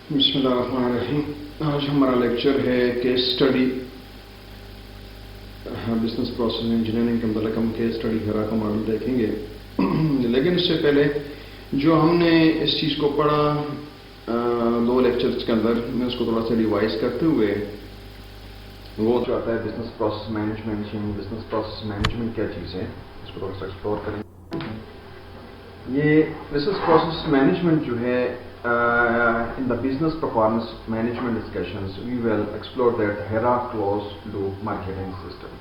بسم اللہ الرحمن الرحیم. آج ہمارا لیکچر ہے case study business process engineering کے متعلق. ہم کیس اسٹڈی ہیرا کا ماڈل دیکھیں گے، لیکن اس سے پہلے جو ہم نے اس چیز کو پڑھا دو لیکچرز کے اندر، میں اس کو تھوڑا سا ریوائز کرتے ہوئے، وہ جو آتا ہے business process management. Business process management کیا چیز ہے، اس کو تھوڑا سا ایکسپلور کریں. یہ بزنس پروسیس مینجمنٹ جو ہے in the business performance management discussions, we will explore that HERA closed loop marketing system.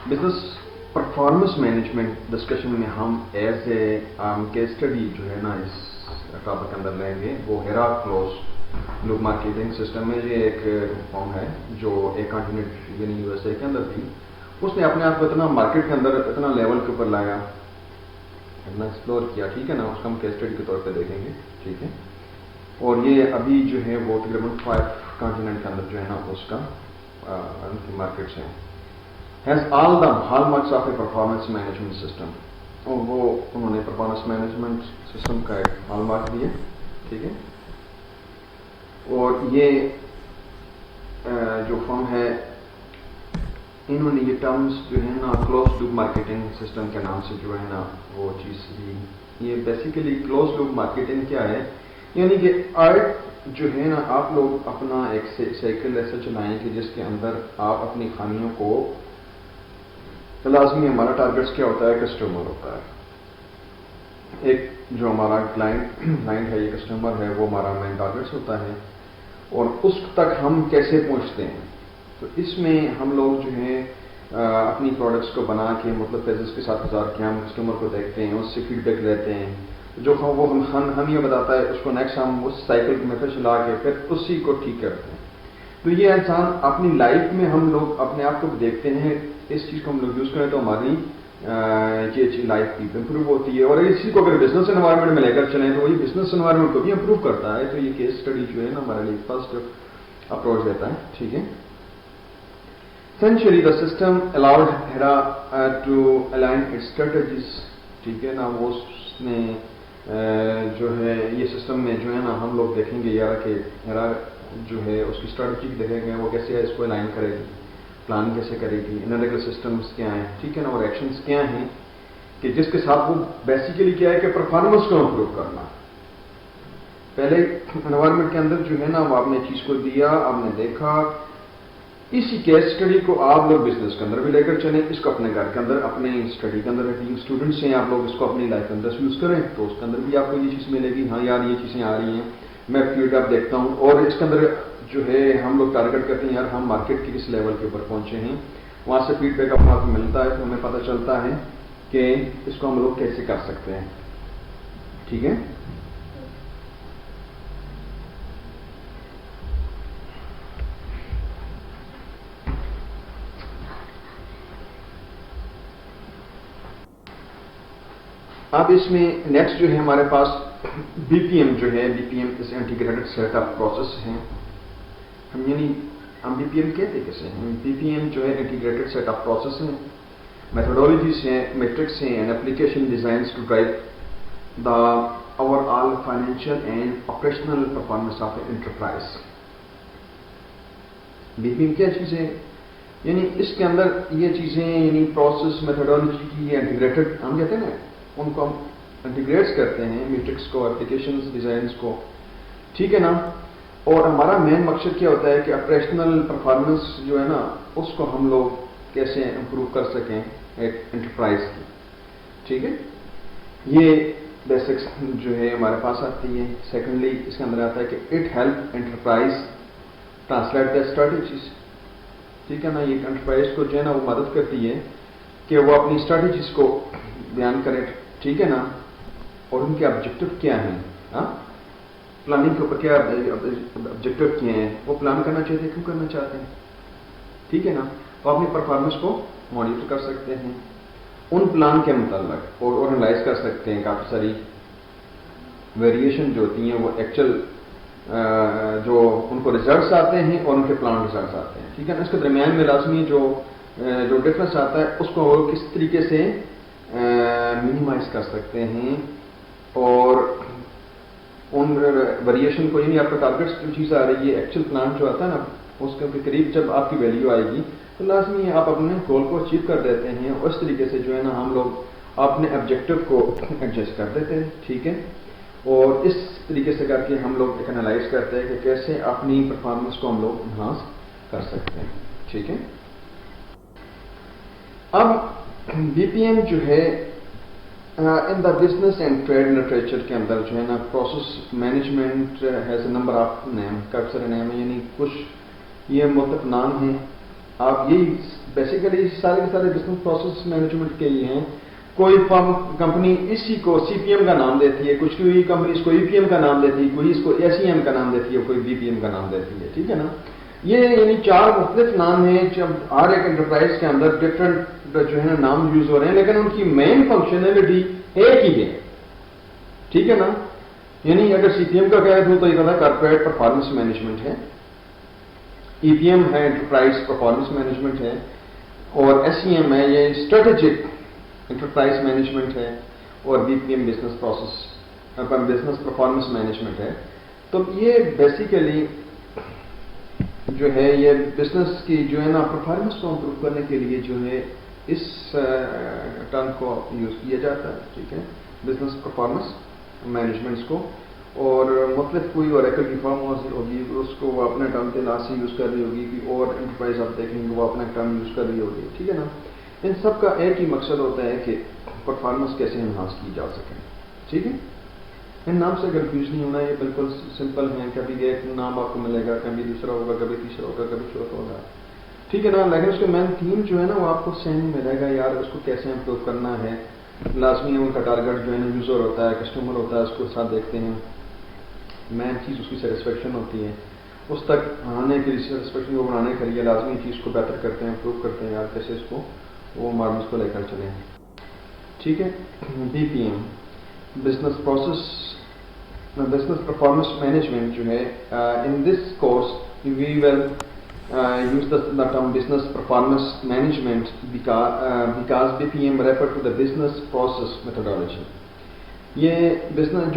Business performance management discussion میں ہم ایز اے case study جو ہے نا اس ٹاپک کے اندر لیں گے، وہ HERA closed loop marketing system ہے. یہ ایک فارم ہے جو ایک کانٹیننٹ یعنی USA کے اندر تھی. اس نے اپنے آپ کو اتنا مارکیٹ کے اندر اتنا لیول کے اوپر لایا، اتنا ایکسپلور کیا، ٹھیک ہے نا. اس کا ہم کیس اسٹڈی کے طور پہ دیکھیں گے، ٹھیک ہے. اور یہ ابھی جو ہے وہ تقریباً 5 کانٹیننٹ کے اندر جو ہے نا اس کا ان کی مارکیٹس ہیں. Has all the hall marks of a performance management system. اور وہ انہوں نے پرفارمنس مینجمنٹ سسٹم کا ایک ہال مارک دیا، ٹھیک ہے. اور یہ جو فرم ہے، انہوں نے یہ ٹرمز جو ہے نا کلوز لوپ مارکیٹنگ سسٹم کے نام سے جو ہے نا وہ چیز دی. یہ بیسیکلی کلوز لوپ مارکیٹنگ کیا ہے، یعنی کہ آرٹ جو ہے نا آپ لوگ اپنا ایک سائیکل ایسا چلائیں کہ جس کے اندر آپ اپنی خامیوں کو، لازمی ہمارا ٹارگیٹس کیا ہوتا ہے، کسٹمر ہوتا ہے. ایک جو ہمارا کلائنٹ ہے، یہ کسٹمر ہے، وہ ہمارا مین ٹارگیٹس ہوتا ہے. اور اس تک ہم کیسے پہنچتے ہیں، تو اس میں ہم لوگ جو ہے اپنی پروڈکٹس کو بنا کے مطلب پیزز کے ساتھ گزار کے ہم کسٹمر کو دیکھتے ہیں، اس سے فیڈ بیک لیتے ہیں. جو وہ ہم یہ بتاتا ہے، اس کو نیکسٹ ہم اس سائیکل میں پھر چلا کے پھر اسی کو ٹھیک کرتے ہیں. تو یہ انسان اپنی لائف میں ہم لوگ اپنے آپ کو دیکھتے ہیں، اس چیز کو ہم لوگ یوز کریں تو ہماری یہ لائف کی امپروو ہوتی ہے. اور اسی کو اگر بزنس انوائرمنٹ میں لے کر چلیں تو یہ بزنس انوائرمنٹ کو بھی امپروو کرتا ہے. تو یہ کیس اسٹڈی جو ہے نا ہمارے لیے فرسٹ اپروچ دیتا ہے، ٹھیک ہے. Essentially, the system allowed HERA to align its strategies. ٹھیک ہے نا. وہ اس نے جو ہے یہ سسٹم میں جو ہے نا ہم لوگ دیکھیں گے یار کہ HERA جو ہے اس کی اسٹریٹجی دیکھیں گے، وہ کیسے اس کو الائن کرے گی، پلان کیسے کرے گی، انالیٹیکل سسٹمز کیا ہیں، ٹھیک ہے نا، اور ایکشنز کیا ہیں کہ جس کے ساتھ وہ بیسیکلی کیا ہے کہ پرفارمنس کو امپروو کرنا. پہلے انوائرمنٹ کے اندر جو ہے نا وہ آپ نے چیز کو دیا، آپ نے دیکھا. اسی کیس اسٹڈی کو آپ لوگ بزنس کے اندر بھی لے کر چلیں، اس کو اپنے گھر کے اندر اپنے اسٹڈی کے اندر رکھیں. اسٹوڈنٹس ہیں آپ لوگ، اس کو اپنی لائف کے اندر یوز کریں تو اس کے اندر بھی آپ کو یہ چیز ملے گی، ہاں یار یہ چیزیں آ رہی ہیں، میں فیڈ اپ دیکھتا ہوں. اور اس کے اندر جو ہے ہم لوگ ٹارگیٹ کرتے ہیں یار ہم مارکیٹ کے کس لیول کے اوپر پہنچے ہیں، وہاں سے فیڈ بیک اپنا کو ملتا ہے تو ہمیں پتہ چلتا ہے کہ اس کو ہم لوگ کیسے کر سکتے ہیں، ٹھیک ہے. اب اس میں نیکسٹ جو ہے ہمارے پاس بی پی ایم جو ہے، بی پی ایم اس انٹیگریٹڈ سیٹ آف پروسیس ہیں. ہم بی پی ایم کہتے کیسے ہیں؟ بی پی ایم جو ہے انٹیگریٹڈ سیٹ آف پروسیس ہیں، میتھڈالوجیز ہیں، میٹرکس ہیں، and application designs to drive the overall financial and operational performance of a enterprise. B P M کیا چیز ہے، یعنی اس کے اندر یہ چیزیں یعنی پروسیس میتھڈالوجی کی انٹیگریٹڈ ہم کہتے ہیں نا، ان کو ہم انٹیگریٹ کرتے ہیں، میٹرکس کو، اپلیکیشنز ڈیزائنس کو، ٹھیک ہے نا. اور ہمارا مین مقصد کیا ہوتا ہے کہ آپریشنل پرفارمنس جو ہے نا اس کو ہم لوگ کیسے امپروو کر سکیں ایک انٹرپرائز کی، ٹھیک ہے. یہ بیسکس جو ہے ہمارے پاس آتی ہے. سیکنڈلی اس کے اندر آتا ہے کہ it help enterprise translate the strategies, ٹھیک ہے نا. یہ انٹرپرائز کو جو ہے نا وہ مدد کرتی ہے کہ وہ اپنی اسٹریٹجیز کو بیان کرے، ٹھیک ہے نا. اور ان کے آبجیکٹو کیا ہیں، ہاں پلاننگ کے اوپر کیا آبجیکٹو کیے ہیں، وہ پلان کرنا چاہتے ہیں، کیوں کرنا چاہتے ہیں، ٹھیک ہے نا. تو اپنی پرفارمنس کو مانیٹر کر سکتے ہیں ان پلان کے متعلق، اور انالائز کر سکتے ہیں کافی ساری ویریشن جو ہوتی ہیں وہ ایکچوئل جو ان کو ریزلٹس آتے ہیں اور ان کے پلان ریزلٹس آتے ہیں، ٹھیک ہے نا. اس کے درمیان میں لازمی جو ڈفرینس آتا ہے اس کو کس طریقے سے منیمائز کر سکتے ہیں اور ان ویریشن کو، یعنی آپ کا ٹارگیٹ جو چیز آ رہی ہے ایکچوئل پلان جو آتا ہے نا اس کے قریب جب آپ کی ویلیو آئے گی تو لازمی آپ اپنے گول کو اچیو کر دیتے ہیں، اور اس طریقے سے جو ہے نا ہم لوگ اپنے آبجیکٹو کو ایڈجسٹ کر دیتے ہیں. ٹھیک ہے، اور اس طریقے سے کر کے ہم لوگ ایک انالائز کرتے ہیں کہ کیسے اپنی پرفارمنس کو ہم لوگ انہانس کر سکتے ہیں. ٹھیک ہے، اب بی پی ایم جو ہے in the business and trade literature کے اندر جو ہے نا process management has a number of name, کافی سارے نیم ہیں، یعنی کچھ یہ مختلف نام ہیں. آپ یہی بیسیکلی سارے کے سارے بزنس پروسیس مینجمنٹ کے لیے ہیں. کوئی کمپنی اسی کو سی پی ایم کا نام دیتی ہے، کچھ کوئی کمپنی اس کو ای پی ایم کا نام دیتی ہے، کوئی اس کو ایس ای ایم کا نام دیتی ہے، کوئی بی پی ایم کا نام دیتی ہے. ٹھیک ہے نا، یہ یعنی 4 مختلف نام ہیں. جب ہر ایک انٹرپرائز کے اندر ڈفرنٹ جو ہے نا نام یوز ہو رہے ہیں، لیکن ان کی مین فنکشنلٹی ایک ہی ہے. ٹھیک ہے نا، یعنی اگر سی پی ایم کا کہہ دوں تو یہ کہتا ہے کارپوریٹ پرفارمنس مینجمنٹ ہے، ای پی ایم ہے انٹرپرائز پرفارمنس مینجمنٹ ہے، اور ایس ای ایم ہے یہ اسٹریٹجک انٹرپرائز مینجمنٹ ہے، اور B P M business performance management ہے. تو یہ بیسیکلی جو ہے یہ بزنس کی جو ہے نا پرفارمنس کو امپروو کرنے کے لیے جو ہے اس ٹرم کو یوز کیا جاتا ہے. ٹھیک ہے، بزنس پرفارمنس مینجمنٹس کو، اور مختلف کوئی اوریکل کی فرم ہوگی اس کو وہ اپنے ٹرم کے نام سے یوز کر رہی ہوگی، اور انٹرپرائز آپ دیکھیں گے وہ اپنا ٹرم یوز کر رہی ہوگی. ٹھیک ہے نا، ان سب کا ایک ہی مقصد ہوتا ہے کہ پرفارمنس کیسے انہانس کی جا سکے. ٹھیک ہے، ان نام سے کنفیوز نہیں ہونا، یہ بالکل سمپل ہیں. کبھی ایک نام آپ کو ملے گا، کبھی دوسرا ہوگا، کبھی تیسرا ہوگا، کبھی چوتھا ہوگا. ٹھیک ہے نا، لیکن اس کا مین تھیم جو ہے نا وہ آپ کو سیم ملے گا. یار اس کو کیسے امپروو کرنا ہے، لازمی ان کا ٹارگیٹ جو ہے نا یوزر ہوتا ہے، کسٹمر ہوتا ہے، اس کو ساتھ دیکھتے ہیں. مین چیز اس کی سیٹسفیکشن ہوتی ہے، اس تک آنے کے لیے سیٹسفیکشن کو بنانے کے لیے لازمی چیز کو بہتر کرتے ہیں، امپروو کرتے ہیں. یار کیسے اس کو وہ مارمس کو لے کر چلیں. ٹھیک ہے، B P M business performance management جو ہے in this course we will use the term business performance management because BPM refer to the business process methodology. یہ بزنس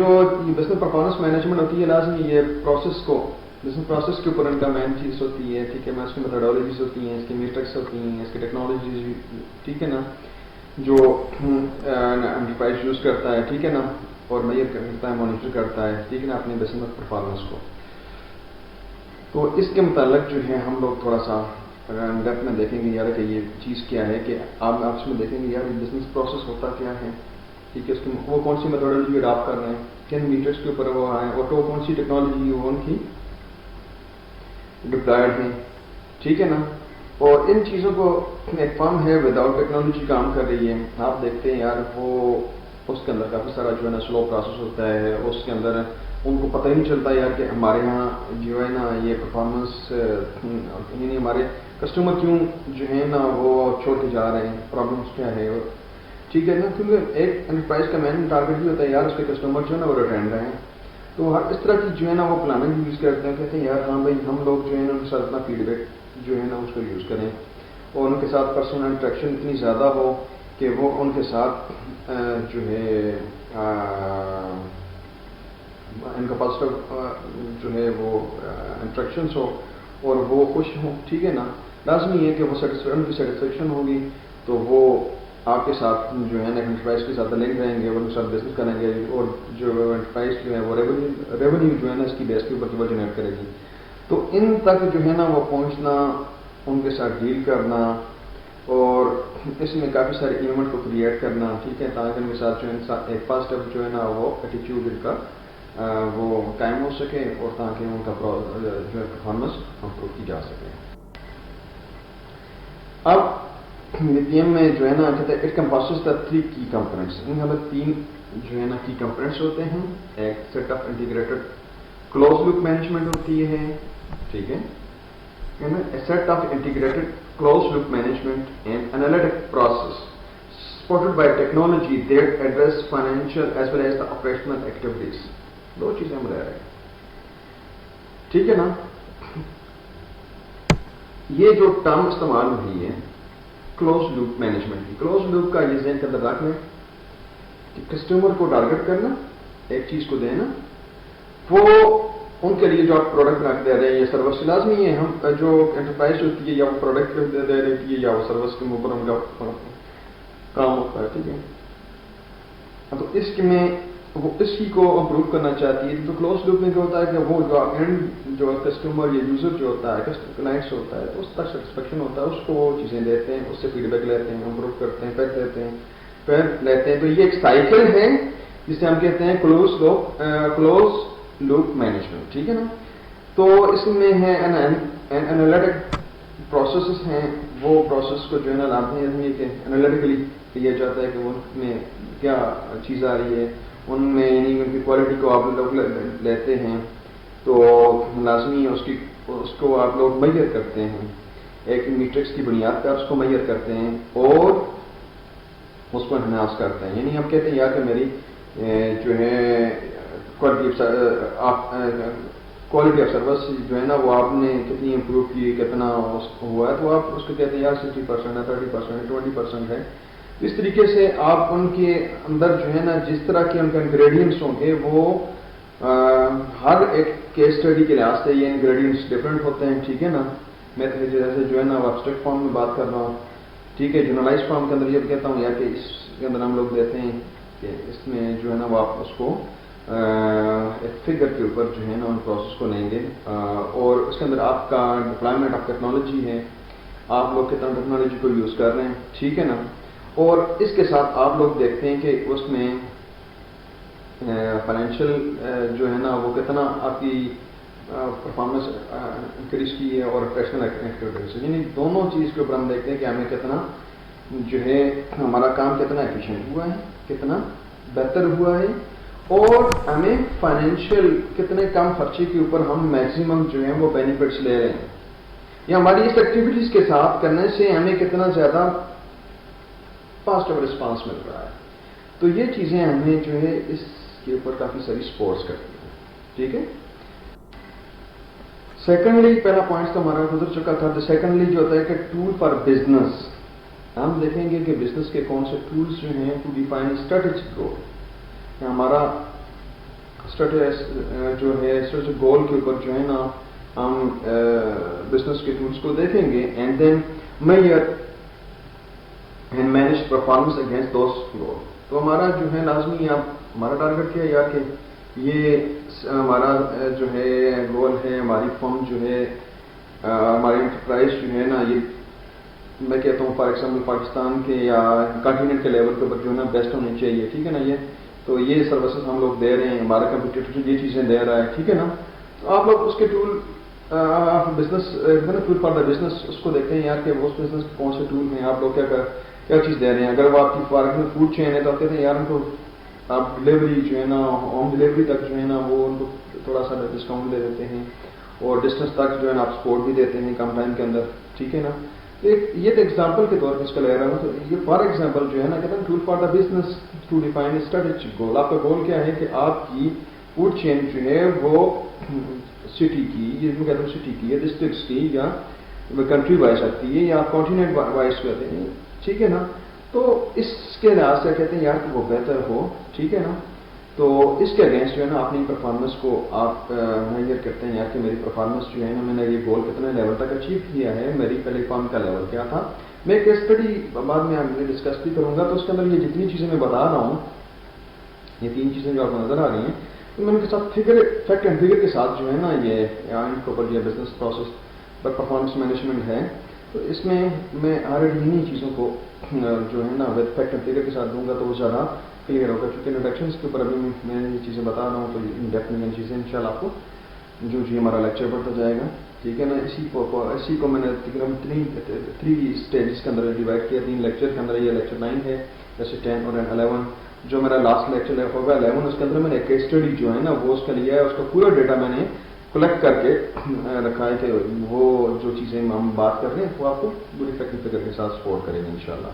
پرفارمنس مینجمنٹ ہوتی ہے لازمی یہ پروسیس کو، بزنس پروسیس کے اوپر ان کا مین چیز ہوتی ہے. ٹھیک ہے، میں اس کی میتھڈالوجیز ہوتی ہیں، اس کی میٹرکس ہوتی ہیں، اس کی ٹیکنالوجیز. ٹھیک ہے نا، جو انٹرپرائز یوز کرتا ہے. ٹھیک ہے نا، اور میئر کرتا ہے، مانیٹر کرتا ہے. ٹھیک ہے نا، اپنی بزنس پرفارمنس کو. تو اس کے متعلق جو ہے ہم لوگ تھوڑا سا ڈیپتھ میں دیکھیں گے یار کہ یہ چیز کیا ہے، کہ آپ اس میں دیکھیں گے یار بزنس پروسیس ہوتا کیا ہے. ٹھیک ہے، اس کی وہ کون سی میتھڈالوجی اڈاپٹ کر رہے ہیں، کن میٹرس کے اوپر وہ آئے، اور تو کون سی ٹیکنالوجی وہ ان کی ڈپلائڈ ہیں. ٹھیک ہے نا، اور ان چیزوں کو ایک فرم ہے وداؤٹ ٹیکنالوجی کام کر رہی ہے. آپ دیکھتے ہیں یار وہ اس کے اندر کافی سارا جو ہے نا سلو پروسیس ہوتا ہے. اس کے اندر ان کو پتہ ہی نہیں چلتا یار کہ ہمارے یہاں جو ہے نا یہ پرفارمنس یعنی ہمارے کسٹمر کیوں جو ہے نا وہ چھوڑ کے جا رہے ہیں، پرابلمس کیا ہے. ٹھیک ہے نا، کیونکہ ایک انٹرپرائز کا مین ٹارگیٹ بھی ہوتا ہے یار اس کے کسٹمر جو ہے نا وہ ریٹرن رہیں. تو ہر اس طرح کی جو ہے نا وہ پلاننگ یوز کرتے ہیں، کہتے ہیں یار ہاں بھائی ہم لوگ جو ہے نا ان کے ساتھ اپنا فیڈ بیک جو ہے نا اس کو یوز کریں، اور ان کے ساتھ پرسنل انٹریکشن اتنی زیادہ ہو کہ وہ ان کے ساتھ جو ہے ان کا پازیٹیو جو ہے وہ انٹریکشنس ہو اور وہ خوش ہوں. ٹھیک ہے نا، لازمی ہے کہ وہ ان کی سیٹسفیکشن ہوگی تو وہ آپ کے ساتھ جو ہے نا انٹرپرائز کے ساتھ لنک رہیں گے، وہ ان کے ساتھ بزنس کریں گے، اور جو انٹرپرائز جو ہے وہ ریونیو جو ہے نا اس کی بیس کے اوپر وہ جنریٹ کرے گی. تو ان تک جو ہے نا وہ پہنچنا، ان کے ساتھ ڈیل کرنا، اور اس میں کافی سارے ایونٹ کو کریٹ کرنا. ٹھیک ہے، تاکہ ان کے ساتھ جو ہے ایک پازیٹیو جو ہے نا وہ ایٹیٹیوڈ ان کا وہ قائم ہو سکے، اور تاکہ ان کا جو ہے پرفارمنس امپروو کی جا سکے. اب بی پی ایم میں جو ہے نا کہتے ہیں اٹ کمپاسز دا 3 کی کمپوننٹس. ان میں 3 جو ہے نا کی کمپوننٹس ہوتے ہیں. ایک set of integrated closed loop management ہوتی ہے. ٹھیک ہے، set of integrated closed loop management and analytic process supported by technology that address financial as well as the operational activities. 2 چیزیں ہم رہ رہے ہیں. ٹھیک ہے نا، یہ جو ٹرم استعمال ہوئی ہے کلوز لوپ مینجمنٹ کی، کلوز لوپ کا یہ ذہن کے اندر رکھ لیں کہ کسٹمر کو ٹارگیٹ کرنا، ایک چیز کو دینا، وہ ان کے لیے جو آپ پروڈکٹ بنا کے دے رہے ہیں یہ سروس لازمی ہے. ہم جو انٹرپرائز ہوتی ہے یا وہ پروڈکٹ دے رہی ہوتی ہے یا وہ سروس کے اوپر ان کا کام ہوتا ہے. ٹھیک ہے. تو اس کے میں وہ اسی کو امپروو کرنا چاہتی ہے. تو کلوز لوپ میں کیا ہوتا ہے کہ وہ جو اینڈ جو کسٹمر یا یوزر جو ہوتا ہے کلائنٹس ہوتا ہے تو اس تک سیٹسفیکشن ہوتا ہے, اس کو وہ چیزیں دیتے ہیں, اس سے فیڈ بیک لیتے ہیں, امپروو کرتے ہیں, پھر دیتے ہیں, پھر لیتے ہیں. تو یہ ایک سائیکل ہے جسے ہم کہتے ہیں کلوز لوپ مینجمنٹ. ٹھیک ہے نا. تو اس میں ہے انالیٹک پروسیسز ہیں. وہ پروسیس کو جو ہے نا لازمی ہے کہ انالیٹیکلی کیا جاتا ہے کہ وہ میں کیا چیز آ رہی ہے, ان میں یعنی ان کی کوالٹی کو آپ لوگ لیتے ہیں تو لازمی ہے اس کو آپ لوگ میئر کرتے ہیں, ایک میٹرکس کی بنیاد پر اس کو میئر کرتے ہیں اور اس کو انہانس کرتے ہیں. یعنی ہم کہتے ہیں یا کہ میری جو ہے کوالٹی آف سروس جو ہے نا وہ آپ نے کتنی امپروو کی, کتنا ہوا ہے, تو آپ اس کو کہتے ہیں یار 60% ہے, 30% 20% ہے. اس طریقے سے آپ ان کے اندر جو ہے نا جس طرح کے ان کے انگریڈینٹس ہوں گے وہ ہر ایک کیس اسٹڈی کے لحاظ سے یہ انگریڈینٹس ڈفرینٹ ہوتے ہیں. ٹھیک ہے نا. میں جیسے جو ہے نا ایبسٹریکٹ فارم میں بات کر رہا ہوں. ٹھیک ہے. جنرلائز فارم کے اندر یہ کہتا ہوں یا کہ اس کے اندر ہم لوگ دیتے ہیں کہ اس میں جو ہے نا وہ آپ اس کو ایک فگر کے اوپر جو ہے نا ان پروسیس کو لیں گے اور اس کے اندر آپ کا ڈپلائمنٹ آف ٹیکنالوجی ہے, آپ لوگ کتنا ٹیکنالوجی کو یوز کر رہے ہیں. ٹھیک ہے نا. اور اس کے ساتھ آپ لوگ دیکھتے ہیں کہ اس میں فائنینشیل جو ہے نا وہ کتنا آپ کی پرفارمنس انکریز کی ہے اور پروفیشنل ایکٹیویٹیز, یعنی دونوں چیز کے اوپر ہم دیکھتے ہیں کہ ہمیں کتنا جو ہے ہمارا کام کتنا ایفیشینٹ ہوا ہے, کتنا بہتر ہوا ہے اور ہمیں فائنینشیل کتنے کم خرچے کے اوپر ہم میکسیمم جو ہے وہ بینیفٹس لے رہے ہیں, یا ہماری اس ایکٹیویٹیز کے ساتھ کرنے سے ہمیں کتنا زیادہ پازیٹیو رسپانس مل رہا ہے. تو یہ چیزیں ہمیں جو ہے اس کے اوپر کافی ساری سپورٹس کرتی ہیں. ٹھیک ہے. سیکنڈلی پہلا پوائنٹ تو ہمارا گزر چکا تھا. تو سیکنڈلی جو ہوتا ہے کہ ٹول فار بزنس, ہم دیکھیں گے کہ بزنس کے کون سے ٹولس جو ہیں ٹو ڈیفائن اسٹریٹجک گول. ہمارا جو ہے اسٹریٹجک گول کے اوپر جو ہے نا ہم بزنس کے ٹولس کو دیکھیں گے and then measure and manage performance against those goal. تو ہمارا جو ہے لازمی ہمارا ٹارگیٹ کیا یا کہ یہ ہمارا جو ہے گول ہے, ہماری فرم جو ہے ہماری انٹرپرائز جو ہے نا یہ میں کہتا ہوں فار ایگزامپل پاکستان کے یا کانٹیننٹ کے لیول کے اوپر جو ہے نا بیسٹ ہونی چاہیے. ٹھیک ہے نا. یہ تو یہ سروسز ہم لوگ دے رہے ہیں, ہمارا کمپیٹیٹر یہ چیزیں دے رہا ہے. ٹھیک ہے نا. تو آپ لوگ اس کے tool business tool for the business اس کو دیکھتے ہیں یار کہ اس بزنس کون سے ٹول ہیں, آپ لوگ کیا چیز دے رہے ہیں. اگر وہ آپ کی فار ایگزامپل فوڈ چین ہے تو آپ کہتے ہیں یار ان کو آپ ڈلیوری جو ہے نا ہوم ڈلیوری تک جو ہے نا وہ ان کو تھوڑا سا ڈسکاؤنٹ دے دیتے ہیں اور ڈسٹینس تک جو ہے نا آپ سپورٹ بھی دیتے ہیں کم ٹائم کے اندر. ٹھیک ہے نا. یہ تو ایگزامپل کے طور پر اس کا لے رہا ہوں. تو یہ فار ایگزامپل جو ہے نا کہتے ہیں tool for the business to define strategic goal. آپ کا گول کیا ہے کہ آپ کی فوڈ چین جو ہے وہ سٹی کی, یہ میں کہتا ہوں سٹی کی یا ڈسٹرکٹس کی یا کنٹری وائز آتی ہے یا کانٹیننٹ وائز کہتے ہیں. ٹھیک ہے نا. تو اس کے لحاظ سے کہتے ہیں یار کہ وہ بہتر ہو. ٹھیک ہے نا. تو اس کے اگینسٹ جو ہے نا اپنی پرفارمنس کو آپ میجر کرتے ہیں یار کہ میری پرفارمنس جو ہے نا میں نے یہ گول کتنے لیول تک اچیو کیا ہے, میری پہلے فارم کا لیول کیا تھا. میں ایک اسٹڈی بعد میں ڈسکس بھی کروں گا. تو اس کے اندر یہ جتنی چیزیں میں بتا رہا ہوں, یہ 3 چیزیں جو آپ کو نظر آ رہی ہیں, تو میں ان کے ساتھ فیکٹ اینڈ فگر کے ساتھ جو ہے نا یہ ان کے اوپر یہ بزنس پروسیس پر پرفارمنس مینجمنٹ ہے. تو اس میں میں آلریڈی انہیں چیزوں کو جو ہے نا ود فیکٹ اینڈ فگر کے ساتھ دوں گا تو وہ زیادہ کلیئر ہوگا, کیونکہ انٹروڈکشنس کے اوپر ابھی میں یہ چیزیں بتا رہا ہوں. تو ان ڈیپتھ میں چیزیں انشاءاللہ آپ کو جو ہمارا لیکچر بڑھتا جائے گا. ٹھیک ہے نا. اسی کو میں نے تقریباً 3 اسٹیجز کے اندر ڈیوائڈ کیا. 3 لیکچر کے اندر یہ لیکچر 9 ہے, جیسے 10 اور 11. جو میرا لاسٹ لیکچر ہوگا 11, اس کے اندر میں نے ایک اسٹڈی جو ہے نا وہ اس کا لیا ہے, اس کا پورا ڈیٹا میں نے کلیکٹ کر کے رکھا ہے کہ وہ جو چیزیں ہم بات کر رہے ہیں وہ آپ کو پوری فیکٹ فگر کے ساتھ سپورٹ کریں گے انشاءاللہ.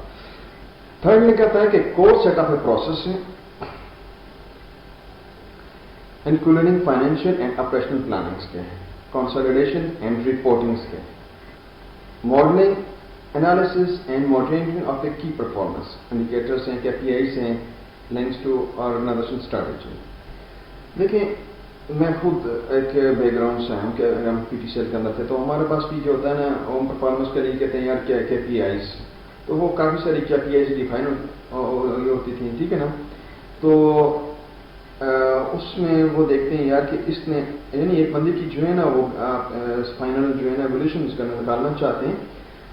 تھرڈ میں کہتا ہے کہ core set of a process ہے including financial and operational plannings کے, کنسالیڈیشن اینڈ رپورٹنگس کے, modelling analysis and monitoring of a key performance indicators ہیں, KPIs ہیں, لنکس ٹو آرگنائزیشن اسٹریٹجی. دیکھیں میں خود ایک بیک گراؤنڈ سے ہوں کہ ہم پی ٹی سی ایل کے اندر تھے، تو ہمارے پاس بھی جو ہوتا ہے نا ہوم پرفارمنس کے لیے کہتے ہیں یار کیا کے پی آئیز، تو وہ کافی ساری کے پی آئیز ڈیفائن ہوتی تھیں، ٹھیک ہے نا. تو اس میں وہ دیکھتے ہیں یار کہ اس نے یعنی ایک بندے کی جو ہے نا وہ فائنل جو ہے نا ایولیوشن اس کا نکالنا چاہتے ہیں،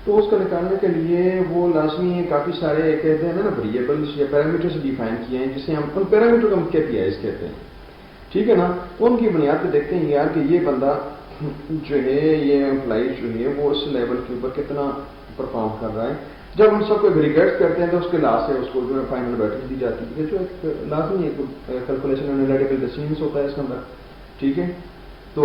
تو اس کا نکالنے کے لیے وہ لازمی کافی سارے کہتے ہیں نا ویریبلس یا پیرامیٹرز ڈیفائن کیے ہیں، جسے ہم ان پیرامیٹر کو ہم کے پی آئیز کہتے ہیں، ٹھیک ہے نا. تو ان کی بنیاد پہ دیکھتے ہیں یار کہ یہ بندہ جو ہے یہ امپلائی جو ہے وہ اس لیول کے اوپر کتنا پرفارم کر رہا ہے. جب ہم سب کو ایگریگیٹ کرتے ہیں تو اس کے لاسٹ سے اس کو جو ہے فائنل بیٹری دی جاتی ہے، جو ایک لازمی ایک کیلکولیشن انالیٹیکل ڈیسیژنس ہوتا ہے اس کے اندر، ٹھیک ہے. تو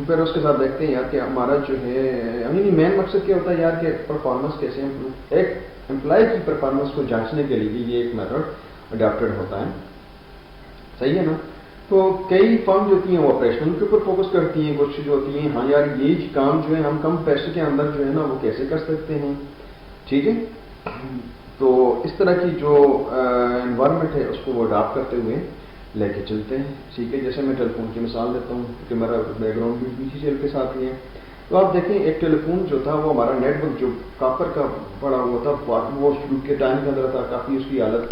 پھر اس کے ساتھ دیکھتے ہیں یار کہ ہمارا جو ہے یعنی مین مقصد کیا ہوتا ہے یار کہ پرفارمنس کیسے ایک امپلائی کی پرفارمنس کو جانچنے کے لیے یہ ایک میتھڈ اڈاپٹیڈ ہوتا ہے، صحیح ہے نا. تو کئی فرم جو ہوتی ہیں وہ آپریشنل کے اوپر فوکس کرتی ہیں، کچھ جو ہوتی ہیں ہاں یار یہ کام جو ہے ہم کم پیسے کے اندر جو ہے نا وہ کیسے کر سکتے ہیں، ٹھیک ہے. تو اس طرح کی جو انوائرمنٹ ہے اس کو وہ اڈاپٹ کرتے ہوئے لے کے چلتے ہیں، ٹھیک ہے. جیسے میں ٹیلی فون کی مثال دیتا ہوں کیونکہ میرا بیک گراؤنڈ بھی پی سی سی ایل کے ساتھ ہی ہے. تو آپ دیکھیں ایک ٹیلی فون جو تھا وہ ہمارا نیٹ ورک جو کاپر کا پڑا ہوا تھا وہ شروع کے ٹائم کے اندر تھا، کافی اس کی حالت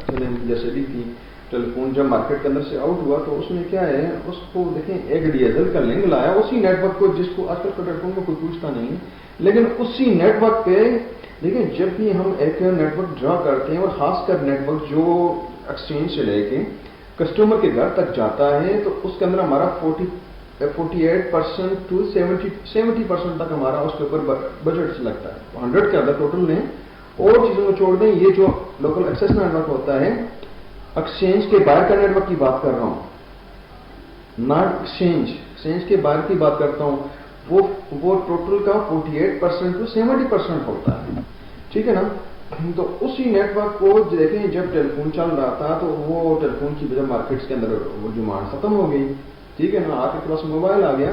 جیسے بھی تھی. ٹیلی فون جب مارکیٹ کے اندر سے آؤٹ ہوا تو اس میں کیا ہے اس کو دیکھیں ایک ڈی ایس ایل کا لنک لایا اسی نیٹ ورک کو، جس کو آج کل ٹیلی فون میں کوئی پوچھتا نہیں، لیکن اسی نیٹ ورک پہ دیکھیں جب بھی ہم ایک نیٹ ورک ڈرا کرتے ہیں اور خاص کر نیٹ ورک جو ایکسچینج سے لے کے کسٹمر کے گھر تک جاتا ہے تو اس کے اندر ہمارا 48% ٹو 70% تک ہمارا اس کے اوپر بجٹ لگتا ہے. 100 کے اندر ٹوٹل لیں اور چیزوں کو چھوڑ دیں، یہ جو لوکل ایکسیس نیٹ ورک ہوتا ہے ایکسچینج کے باہر کا نیٹ ورک کی بات کر رہا ہوں، ناٹ ایکسچینج کے باہر کی بات کرتا ہوں، وہ ٹوٹل کا 48% ٹو 70% ہوتا ہے، ٹھیک ہے نا. تو اسی نیٹ ورک کو دیکھیں جب ٹیلی فون چل رہا تھا تو وہ ٹیلی فون کی وجہ مارکیٹس کے اندر وہ ڈیمانڈ ختم ہو گئی، ٹھیک ہے نا. آپ کے پاس موبائل آ گیا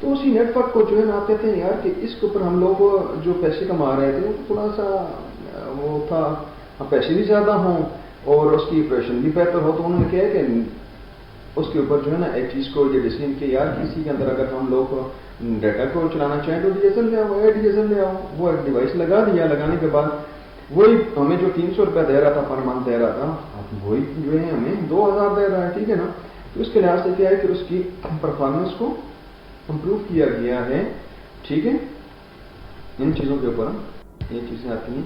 تو اسی نیٹ ورک کو جو ہے نا آپ کہتے ہیں یار کہ اس کے اوپر ہم لوگ جو پیسے کما رہے تھے تھوڑا سا وہ تھا پیسے بھی زیادہ ہوں اور اس کی آپریشن بھی بہتر ہو. تو انہوں نے کہا کہ اس کے اوپر جو ہے نا ایک چیز کو یہ ڈیسیژن کہ یار کسی کے اندر اگر ہم لوگ ڈیٹا کو چلانا چاہیں تو ڈی ایس ایل لے آؤ، ڈی ایس ایل لے آؤ. وہ ایک ڈیوائس لگا دیا، لگانے کے بعد وہی ہمیں جو 300 روپیہ دے رہا تھا پر منتھ دے رہا تھا وہی جو ہے ہمیں 2000 دے رہا ہے، ٹھیک ہے نا. تو اس کے لحاظ سے کیا ہے کہ اس کی پرفارمنس کو امپروو کیا گیا ہے، ٹھیک ہے. ان چیزوں کے اوپر یہ چیزیں آتی ہیں.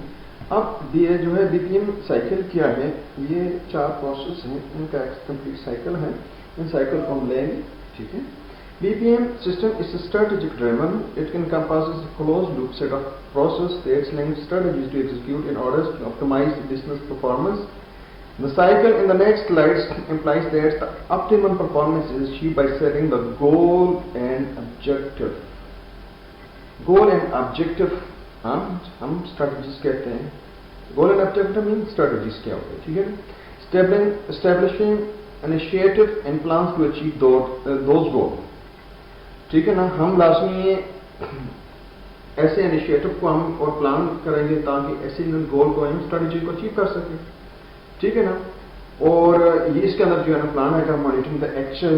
اب یہ جو ہے بی پی ایم سائیکل کیا ہے، یہ 4 پروسیس ہیں، ان کا ایک کمپلیٹ سائیکل ہے. ان سائیکل کو ہم لیں گے، ٹھیک ہے. BPM system is strategic driven. It encompasses a closed loop set of process that links strategies to execute in order to optimize business performance. The cycle in the next slides implies that the optimum performance is achieved by setting the goal and objective. Goal and objective ہم strategies کہتے ہیں. Goal and objective means strategies کیا ہوتے ہیں، ٹھیک ہے. Establishing initiative and plans to achieve those goals. ٹھیک ہے نا. ہم لازمی ایسے انیشیٹو کو ہم اور پلان کریں گے تاکہ ایسے گول کو ہم اسٹریٹجی کو اچیو کر سکیں، ٹھیک ہے نا. اور یہ اس کے اندر جو ہے نا پلان ہے کہ monitoring the actual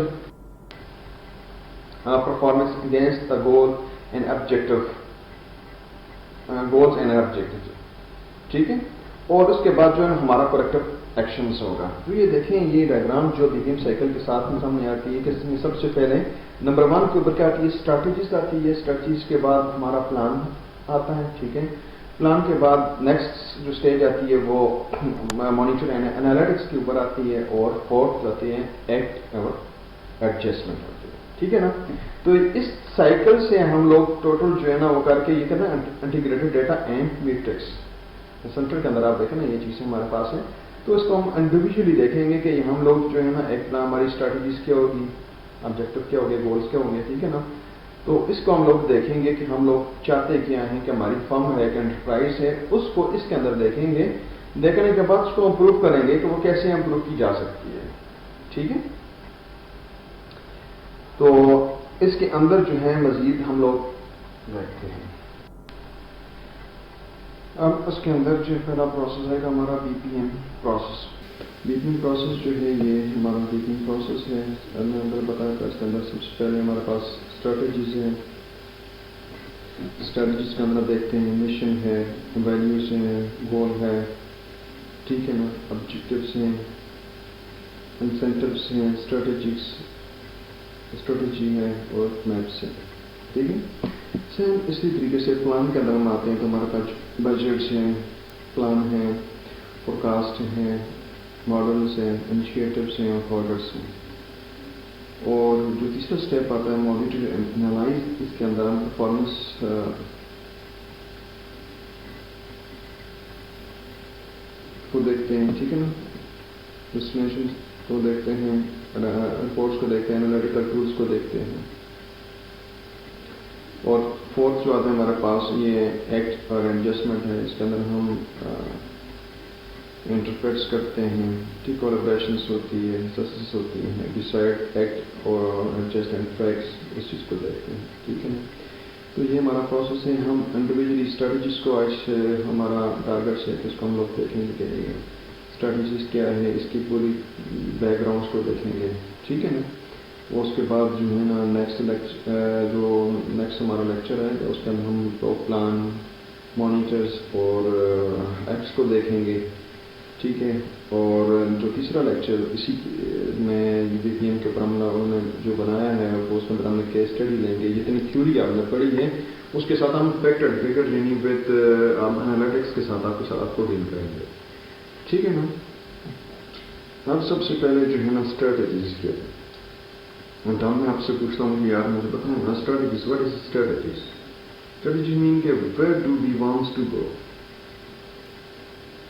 performance against the goal and objective, goals and objective, ٹھیک ہے. اور اس کے بعد جو ہے ہمارا کریکٹو ایکشنز ہوگا. تو یہ دیکھیں یہ ڈائیگرام جو بی پی ایم سائیکل کے ساتھ میں سامنے آتی ہے کہ اس میں سب سے پہلے نمبر 1 کے اوپر کیا آتی ہے، اسٹریٹجیز آتی ہے. اسٹریٹجیز کے بعد ہمارا پلان آتا ہے، ٹھیک ہے. پلان کے بعد نیکسٹ جو اسٹیج آتی ہے وہ مانیٹر اینڈ انالیٹکس کے اوپر آتی ہے، اور فورتھ آتی ہے ایکٹ اور ایڈجسٹمنٹ ہوتی ہے، ٹھیک ہے نا. تو اس سائیکل سے ہم لوگ ٹوٹل جو ہے نا وہ کر کے یہ کہنا integrated data and matrix centre کے اندر آپ دیکھیں نا یہ چیزیں ہمارے پاس ہیں. تو اس کو ہم انڈیویجولی دیکھیں گے کہ ہم لوگ جو ہے نا ایک پلان ہماری اسٹریٹجیز کیا ہوگی، آبجیکٹو کیا ہوگے، گولز کیا ہوں گے، ٹھیک ہے نا. تو اس کو ہم لوگ دیکھیں گے کہ ہم لوگ چاہتے کیا ہیں کہ ہماری فرم ہے، ایک انٹرپرائز ہے، اس کو اس کے اندر دیکھیں گے. دیکھنے کے بعد اس کو امپروو کریں گے کہ وہ کیسے امپروو کی جا سکتی ہے، ٹھیک ہے. تو اس کے اندر جو ہے مزید ہم لوگ دیکھتے ہیں. اب اس کے اندر جو پہلا پروسیس ہے ہمارا B P M process. Deepening process جو ہے یہ ہمارا ڈیپننگ پروسیس ہے. میں اندر بتایا تھا اس کے اندر سب سے پہلے ہمارے پاس اسٹریٹجیز ہیں. اسٹریٹجیز کے اندر دیکھتے ہیں مشن ہے, ویلیوز ہیں, گول ہے, ٹھیک ہے نا, آبجیکٹیوس ہیں, انسینٹیوس ہیں, اسٹریٹجی ہے اور میپس ہیں. ٹھیک ہے. سیم اسی طریقے سے پلان کے اندر ہم آتے ہیں تو ہمارے پاس بجٹس ہیں, پلان ہیں, فورکاسٹ ہیں, ماڈلس ہیں, انیشیٹوس ہیں اور آرڈرس ہیں. اور جو تیسرا اسٹیپ آتا ہے مانیٹر انالائز, اس کے اندر ہم پرفارمنس کو دیکھتے ہیں. ٹھیک ہے نا, ڈسٹینیشن کو دیکھتے ہیں, رپورٹس کو دیکھتے ہیں, انالیٹیکل ٹولس کو دیکھتے ہیں. اور فورتھ جو آتا ہے ہمارے پاس یہ ایکٹ اور ایڈجسٹمنٹ ہے. اس کے اندر ہم انٹرپریٹس کرتے ہیں, ٹھیک, کولیبریشنس ہوتی ہے, سسس ہوتی ہیں, ڈیسائڈ, ایکٹ اور ایڈجسٹ اینڈ فیکٹس, اس چیز کو دیکھتے ہیں. ٹھیک ہے نا. تو یہ ہمارا پروسیس ہے. ہم انڈیویجولی اسٹریٹجیز کو آج ہمارا ٹارگیٹ ہے کہ اس کو ہم لوگ دیکھیں گے کہ اسٹریٹجیز کیا ہے, اس کی پوری بیک گراؤنڈس کو دیکھیں گے. ٹھیک ہے نا. اور اس کے بعد جو ہے نا نیکسٹ ہمارا لیکچر ہے اس کے اندر ہم پلان, مانیٹرز اور ایپس کو دیکھیں گے. ٹھیک ہے. اور جو تیسرا لیکچر اسی میں بی پی ایم کے اوپر ہم لوگوں نے جو بنایا ہے وہ اس کے اندر ہم نے کیس اسٹڈی لیں گے. جتنی تھیوری آپ نے پڑھی ہے اس کے ساتھ ہم فیکٹر یعنی وتھ انالیٹکس کے ساتھ آپ کو ڈیل کریں گے. ٹھیک ہے نا. اب سب سے پہلے جو ہے نا اسٹریٹجیز کیا ہے. میں آپ سے پوچھتا ہوں کہ یار مجھے بتائیں نا strategies, what is strategies? Strategy mean کہ where do we wants to go.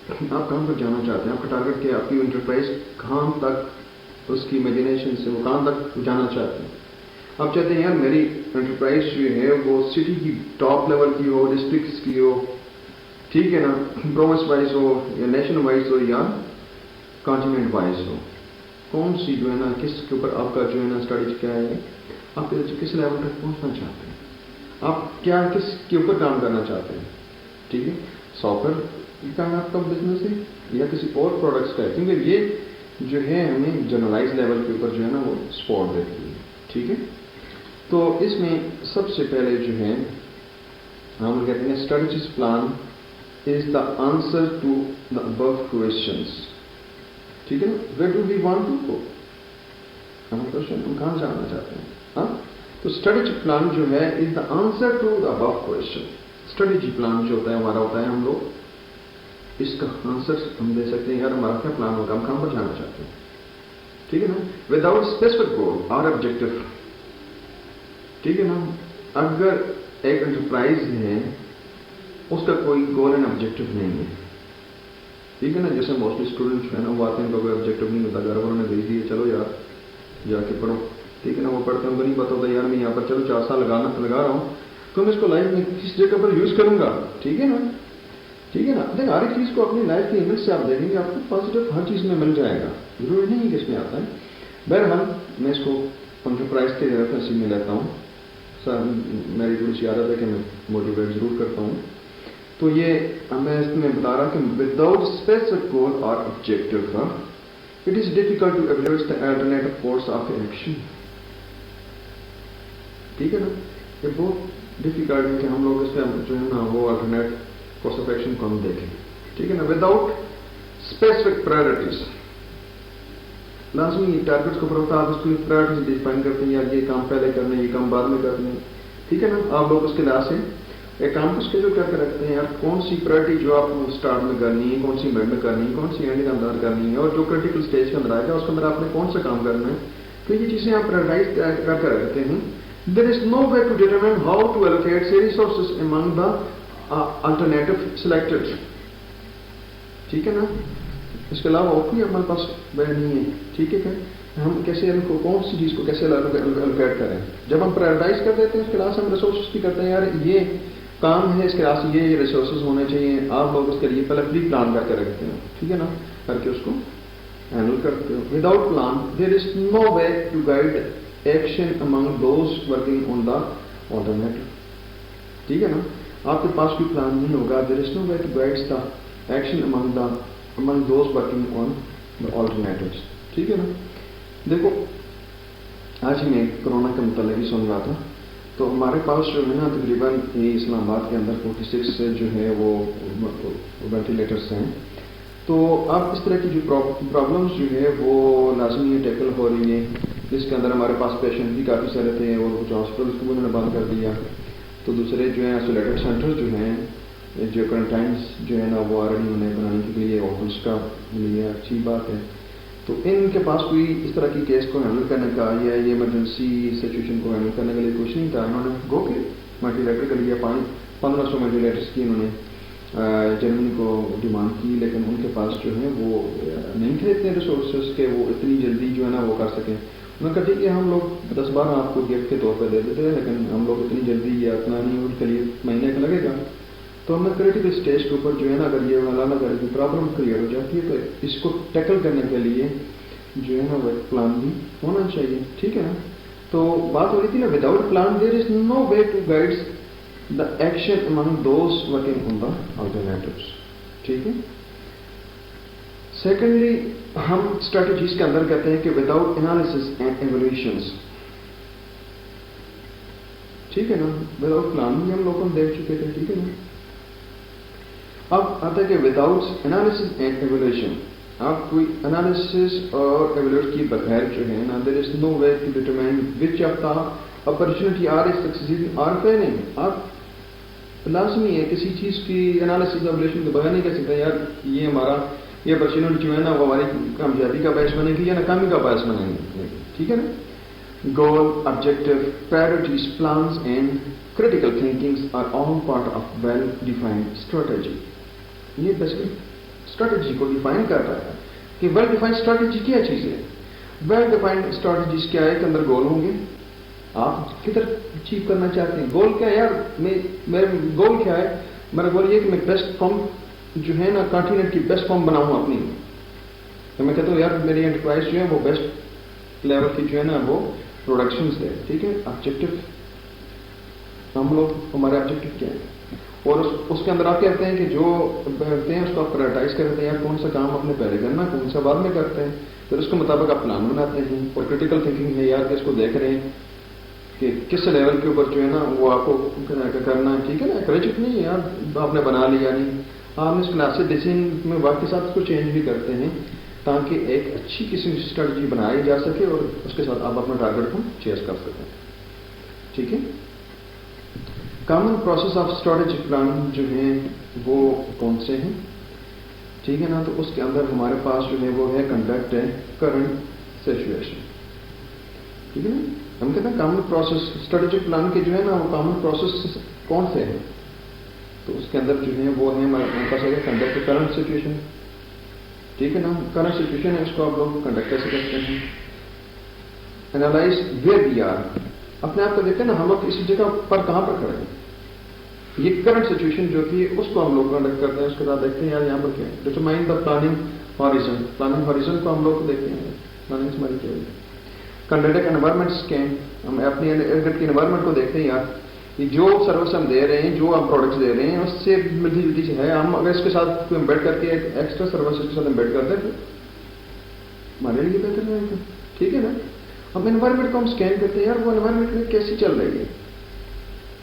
آپ کہاں پر جانا چاہتے ہیں, آپ کا ٹارگیٹ کیا ہے, آپ کی انٹرپرائز کہاں تک, اس کی امیجنیشن سے وہ کہاں تک جانا چاہتے ہیں. آپ چاہتے ہیں یار میری انٹرپرائز جو ہے وہ سٹی کی ٹاپ لیول کی ہو, ڈسٹرکٹس کی ہو, ٹھیک ہے نا, پروونس وائز ہو یا نیشن وائز ہو یا کانٹیننٹ وائز ہو. کون سی جو ہے نا کس کے اوپر آپ کا جو ہے نا اسٹریٹجی کیا ہے, آپ کس لیول تک پہنچنا چاہتے ہیں, آپ کیا کس کے اوپر کام کرنا چاہتے ہیں. ٹھیک ہے. سافٹ ویئر کا آپ کا بزنس ہے یا کسی اور پروڈکٹس کا ہے, کیونکہ یہ جو ہے ہمیں جنرلائز لیول کے اوپر جو ہے نا وہ سپورٹ دیتی ہے. ٹھیک ہے. تو اس میں سب سے پہلے جو ہے ہم کہتے ہیں strategies plan is the answer to the above questions. ٹھیک ہے نا. Where do we want to go, ہم کہاں جانا چاہتے ہیں. ہاں, تو اسٹریٹجی پلان جو ہے is the answer to the above question. Strategy plan جو ہوتا ہے ہمارا ہوتا ہے ہم لوگ اس کا آنسر ہم دے سکتے ہیں یار ہمارا کیا پلان ہوگا, ہم کہاں پر جانا چاہتے ہیں. ٹھیک ہے نا. وداؤٹ اسپیسیفک گول اور آبجیکٹو. ٹھیک ہے نا. اگر ایک انٹرپرائز ہے اس کا کوئی گول اینڈ آبجیکٹو نہیں ہے, ٹھیک ہے نا. جیسے موسٹلی اسٹوڈنٹ جو ہے نا وہ آتے ہیں, کوئی آبجیکٹو نہیں ہوتا, گھر والوں نے بھیج دیے چلو یار جا کے پڑھو. ٹھیک ہے نا. وہ پڑھتے ہیں تو نہیں پتا ہوتا یار میں یہاں پر چلو 4 سال لگا رہا ہوں تو میں اس کو لائف میں کس جگہ پر یوز کروں گا. ٹھیک ہے نا. ٹھیک ہے نا. دیکھ ہر ایک چیز کو اپنی لائف کی ایونٹ سے آپ دیکھیں گے, آپ کو پازیٹیو ہر چیز میں مل جائے گا, ضروری نہیں کہ اس میں آتا ہے. بہرحال میں اس کو انٹرپرائز کے ریفرنس میں لیتا ہوں. سر میری تھوڑی سی عادت ہے کہ میں موٹیویٹ ضرور کرتا ہوں. تو یہ میں اس میں بتا رہا کہ وداؤٹ اسپیسیفک گول اور objective it is difficult to evaluate the alternative course of action. ٹھیک ہے نا. یہ بہت ڈیفیکلٹ ہے کہ ہم لوگ اس کا جو ہے نا وہ الٹرنیٹ کورس آف ایکشن کو ہم دیکھیں. ٹھیک ہے نا. وداؤٹ اسپیسیفک پرائرٹیز, لازمی ٹارگیٹس کو پڑھتا آپ اس کی پرائرٹیز ڈیفائن کرتے ہیں, یار یہ کام پہلے کرنے ہیں, یہ کام بعد میں کرنے ہیں. ٹھیک ہے نا. آپ لوگ اس کے لحاظ سے ایک کام کو اسکیڈول کر کے رکھتے ہیں, یار کون سی پرائرٹی جو آپ کو اسٹارٹ میں کرنی ہے, کون سی مڈ میں کرنی ہے, کون سی اینڈ کے اندر کرنی ہے, اور جو کرٹیکل اسٹیج کے اندر آئے گا اس کے اندر آپ نے کون سا کام کرنا ہے. تو یہ چیزیں آپ پرائرٹائز کر کے رکھتے ہیں. There is no way to determine how to allocate see resources among the alternative selected. ٹھیک ہے نا. اس کے علاوہ اور کوئی ہمارے پاس وے نہیں ہے. ٹھیک ہے. ہم کیسے ان کو کون سی چیز کو کیسے الوکیٹ کریں. جب ہم پرائرٹائز کر دیتے ہیں اس کے علاوہ ہم ریسورسز بھی کرتے ہیں, یار یہ کام ہے اس کے علاوہ یہ ریسورسز ہونے چاہیے. آپ لوگ اس کے لیے پہلے پری پلان کر کے رکھتے ہیں. ٹھیک ہے نا. کر کے اس کو ہینڈل کرتے ہو. Without plan there is no way to guide action among those working on the alternative. ٹھیک ہے نا. آپ کے پاس کوئی پلان نہیں ہوگا, there is no way to guide the action among those working on alternatives. ٹھیک ہے نا. دیکھو آج ہی میں کرونا کے متعلق ہی سن رہا تھا, تو ہمارے پاس جو ہے نا تقریباً یہ اسلام آباد کے اندر 46 سے جو ہے وہ وینٹیلیٹرس ہیں. تو اب اس طرح کی جو پرابلمس جو ہے وہ لازمی ٹیکل ہو رہی ہیں. جس کے اندر ہمارے پاس پیشنٹ بھی کافی سارے تھے اور کچھ ہاسپٹلس کو انہوں نے بند کر دیا. تو دوسرے جو ہیں آئسولیٹڈ سینٹر جو ہیں, جو کرنٹائنس جو ہے نا وہ آلریڈی انہیں بنانے کے لیے ہوٹلس کا لیے اچھی بات ہے. تو ان کے پاس کوئی اس طرح کی کیس کو ہینڈل کرنے کا یا یہ ایمرجنسی سچویشن کو ہینڈل کرنے کے لیے کچھ نہیں تھا. انہوں نے گو کے وینٹیلیٹر کا لیا, 1500 وینٹیلیٹرس کی انہوں نے جرمنی کو ڈیمانڈ کی, لیکن ان کے پاس جو ہے وہ نہیں تھے اتنے ریسورسز کہ وہ اتنی جلدی جو ہے نا وہ کر سکیں. انہوں نے کہا ٹھیک ہے ہم لوگ 10-12 آپ کو گفٹ کے طور پہ دے دیتے ہیں, لیکن ہم لوگ اتنی جلدی یا اتنا نہیں, ان کے لیے مہینے کا لگے گا. تو ہمیں کریٹیکل اسٹیج کے اوپر جو ہے نا اگر یہ اللہ نہ کرے کی پرابلم کلیئر ہو جاتی ہے تو اس کو ٹیکل کرنے کے لیے جو ہے نا وہ ایک پلان بھی ہونا چاہیے. ٹھیک ہے نا. تو بات ہو رہی تھی نا without plan there is no way to guide the action among those working on the alternatives. ٹھیک ہے. سیکنڈلی ہم اسٹریٹجیز کے اندر کہتے ہیں کہ وداؤٹ انالیسس اینڈ ایویلویشنس. ٹھیک ہے نا. وداؤٹ پلان بھی ہم لوگوں نے دیکھ چکے تھے. ٹھیک ہے نا. اب آتا ہے کہ وداؤٹ انالیسس اینڈ ایویلویشن, آپ کوئی انالیسس اور ایویلویٹ کی بغیر جو ہے نا there is no way to determine which of the opportunity are is succeeding or failing. آپ لازمی ہے کسی چیز کی انالیسس ایویلویشن کے بغیر نہیں کہہ سکتے یار یہ ہمارا یہ اپرچونٹی جو ہے نا وہ ہماری کامیابی کا باعث بنے گی یا ناکامی کا باعث بنے گی. ٹھیک ہے نا. Goal, objective, priorities, plans and critical thinkings are all part of well defined strategy. یہ بیسکلی اسٹریٹجی کو ڈیفائن کر رہا ہے کہ ویل ڈیفائنڈ اسٹریٹجی کیا چیز ہے. ویل ڈیفائنڈ اسٹریٹجیز کیا ہے کہ اندر گول ہوں گے, آپ کدھر اچیو کرنا چاہتے ہیں. گول کیا ہے یار, میرا گول کیا ہے, میرا گول یہ کہ میں بیسٹ فارم جو ہے نا کانٹیننٹ کی بیسٹ فارم بناؤں اپنی. تو میں کہتا ہوں یار میری انٹرپرائز جو ہے وہ بیسٹ لیول کی جو ہے نا وہ پروڈکشنز دے. ٹھیک ہے. آبجیکٹو ہم لوگ ہمارے آبجیکٹو کیا ہے, اور اس کے اندر آپ کہتے ہیں کہ جو کرتے ہیں اس کو آپ پرائرٹائز کرتے ہیں یار کون سا کام اپنے پہلے کرنا کون سا بعد میں کرتے ہیں. پھر اس کے مطابق آپ پلان بناتے ہیں. اور کریٹیکل تھنکنگ ہے یار کہ اس کو دیکھ رہے ہیں کہ کس لیول کے اوپر جو ہے نا وہ آپ کو کرنا ہے. ٹھیک ہے نا. کریجٹ نہیں ہے یار آپ نے بنا لیا نہیں, آپ اس کلاسک ڈیزائن میں وقت کے ساتھ اس کو چینج بھی کرتے ہیں تاکہ ایک اچھی قسم کی اسٹریٹجی بنائی جا سکے اور اس کے ساتھ آپ اپنا ٹارگیٹ کو چیز کر سکیں. ٹھیک ہے. Common process of strategic plan جو ہیں وہ کون سے ہیں. ٹھیک ہے نا. تو اس کے اندر ہمارے پاس جو ہے وہ ہے کنڈکٹ ہے کرنٹ سچویشن. ٹھیک ہے نا. ہم کہتے ہیں کامن پروسیس اسٹریٹجک پلان کے جو ہے نا وہ کامن پروسیس کون سے ہیں. تو اس کے اندر جو ہے وہ ہے ہمارے پاس ہے کنڈکٹ کرنٹ سچویشن. ٹھیک ہے نا. کرنٹ سچویشن ہے اس کو آپ لوگ کنڈکٹ کیسے کرتے ہیں. اینالائز ویئر وی آر, اپنے آپ کو دیکھتے ہیں نا ہم لوگ اسی جگہ پر کہاں پر کھڑے ہیں. یہ کرنٹ سچویشن جو تھی اس کو ہم لوگ کنڈکٹ کرتے ہیں. اس کے بعد دیکھتے ہیں یار یہاں پر کیا ہے. Determine the planning horizon. Planning horizon کو ہم لوگ دیکھتے ہیں. پلاننگ ہماری کیا ہے. کنڈکٹ انوائرمنٹ اسکین, ہم اپنے ارد کی انوائرمنٹ کو دیکھتے ہیں یار یہ جو سروس ہم دے رہے ہیں جو ہم پروڈکٹس دے رہے ہیں اس سے ملتی جلتی سے ہے. ہم اگر اس کے ساتھ کوئی امبیڈ کر کے ایکسٹرا سروس کے ساتھ امبیڈ کرتے ہیں ہمارے لیے بہتر رہے گا. ٹھیک ہے نا. ہم انوائرمنٹ کو ہم اسکین کرتے ہیں یار وہ انوائرمنٹ میں کیسی چل رہی ہے.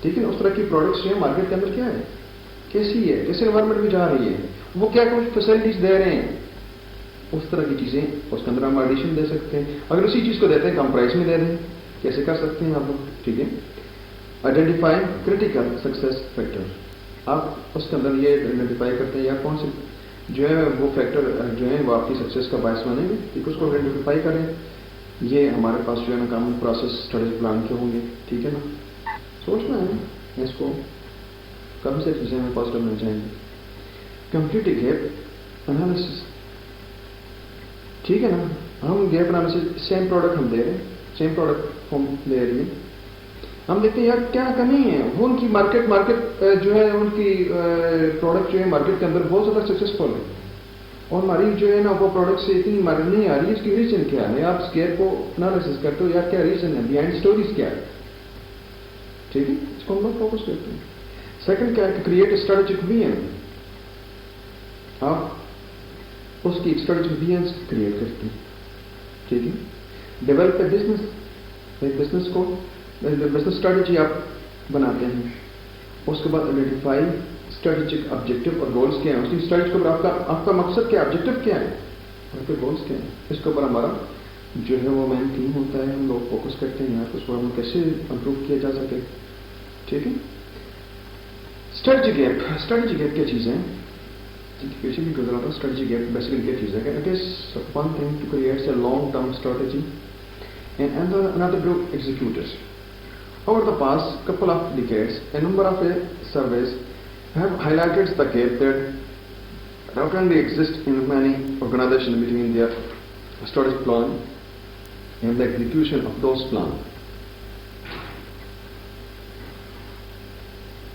ٹھیک ہے نا. اس طرح کی پروڈکٹس جو ہے مارکیٹ کے اندر کیا ہے, کیسی ہے, کیسے انوائرمنٹ میں جا رہی ہے, وہ کیا کچھ فیسلٹیز دے رہے ہیں. اس طرح کی چیزیں اس کے اندر ہم ایڈیشن دے سکتے ہیں. اگر اسی چیز کو دیتے ہیں کم پرائز میں دے دیں, کیسے کر سکتے ہیں آپ لوگ. ٹھیک ہے. آئیڈینٹیفائی کریٹیکل سکسیس فیکٹر, آپ اس کے اندر یہ آئیڈینٹیفائی کرتے ہیں یا کون سے جو ہے وہ فیکٹر جو ہے وہ آپ کی سکسیس کا باعث بنے گے. ٹھیک ہے. اس کو آئیڈینٹیفائی کریں. یہ ہمارے پاس جو ہے نا کامن پروسیس اسٹریٹجک پلان کے ہوں گے. ٹھیک ہے نا. سوچنا ہے اس کو کم سے چیزیں ہمیں پازیٹیو مل جائیں گی. Complete gap analysis. ٹھیک ہے نا. ہم گیپ انالیسس سیم پروڈکٹ ہم دے رہے ہیں, سیم پروڈکٹ ہم لے رہی ہیں, ہم دیکھتے ہیں یار کیا کمی ہے. وہ ان کی مارکیٹ جو ہے ان کی پروڈکٹ جو ہے مارکیٹ کے اندر بہت زیادہ سکسیسفل ہے اور ہماری جو ہے نا وہ پروڈکٹ سے اتنی مارکیٹ نہیں آ رہی. اس کی ریزن کیا ہے. آپ اس گیپ کو انالیسس کرتے ہو یار کیا ریزن ہے, بیہائنڈ اسٹوریز کیا ہے. ٹھیک ہے. اس کو ہم لوگ فوکس کرتے ہیں. سیکنڈ کیا ہے کہ کریٹ اسٹریٹجک ویژن. آپ اس کی ایک اسٹریٹجی کریٹ کرتے ہیں. ٹھیک ہے. ڈیولپ اے بزنس, ایک بزنس کو بزنس اسٹریٹجی آپ بناتے ہیں. اس کے بعد آئیڈینٹیفائی اسٹریٹجک آبجیکٹو اور گولس کیا ہیں. اس کی اسٹریٹجی کے اوپر آپ کا مقصد کیا ہے, آبجیکٹو کیا ہے, آپ کے گولس کیا ہیں. اس کے اوپر ہمارا جو ہے وہ مین تھیم ہوتا ہے. ہم لوگ فوکس کرتے ہیں یہاں اس کو ہم کیسے امپروو کیا جا سکے. ٹھیک ہے. اسٹریٹجی گیپ کیا چیز ہے, پیچھے بھی گزرا تھا. اسٹریٹجی گیپ بیسیکلی کیا چیز ہے کہ it is one thing to create a long term strategy and another to execute it. Over the past couple of decades, a number of surveys have highlighted the gap that not only exists in many organizations between their strategic plan and the execution of those plans.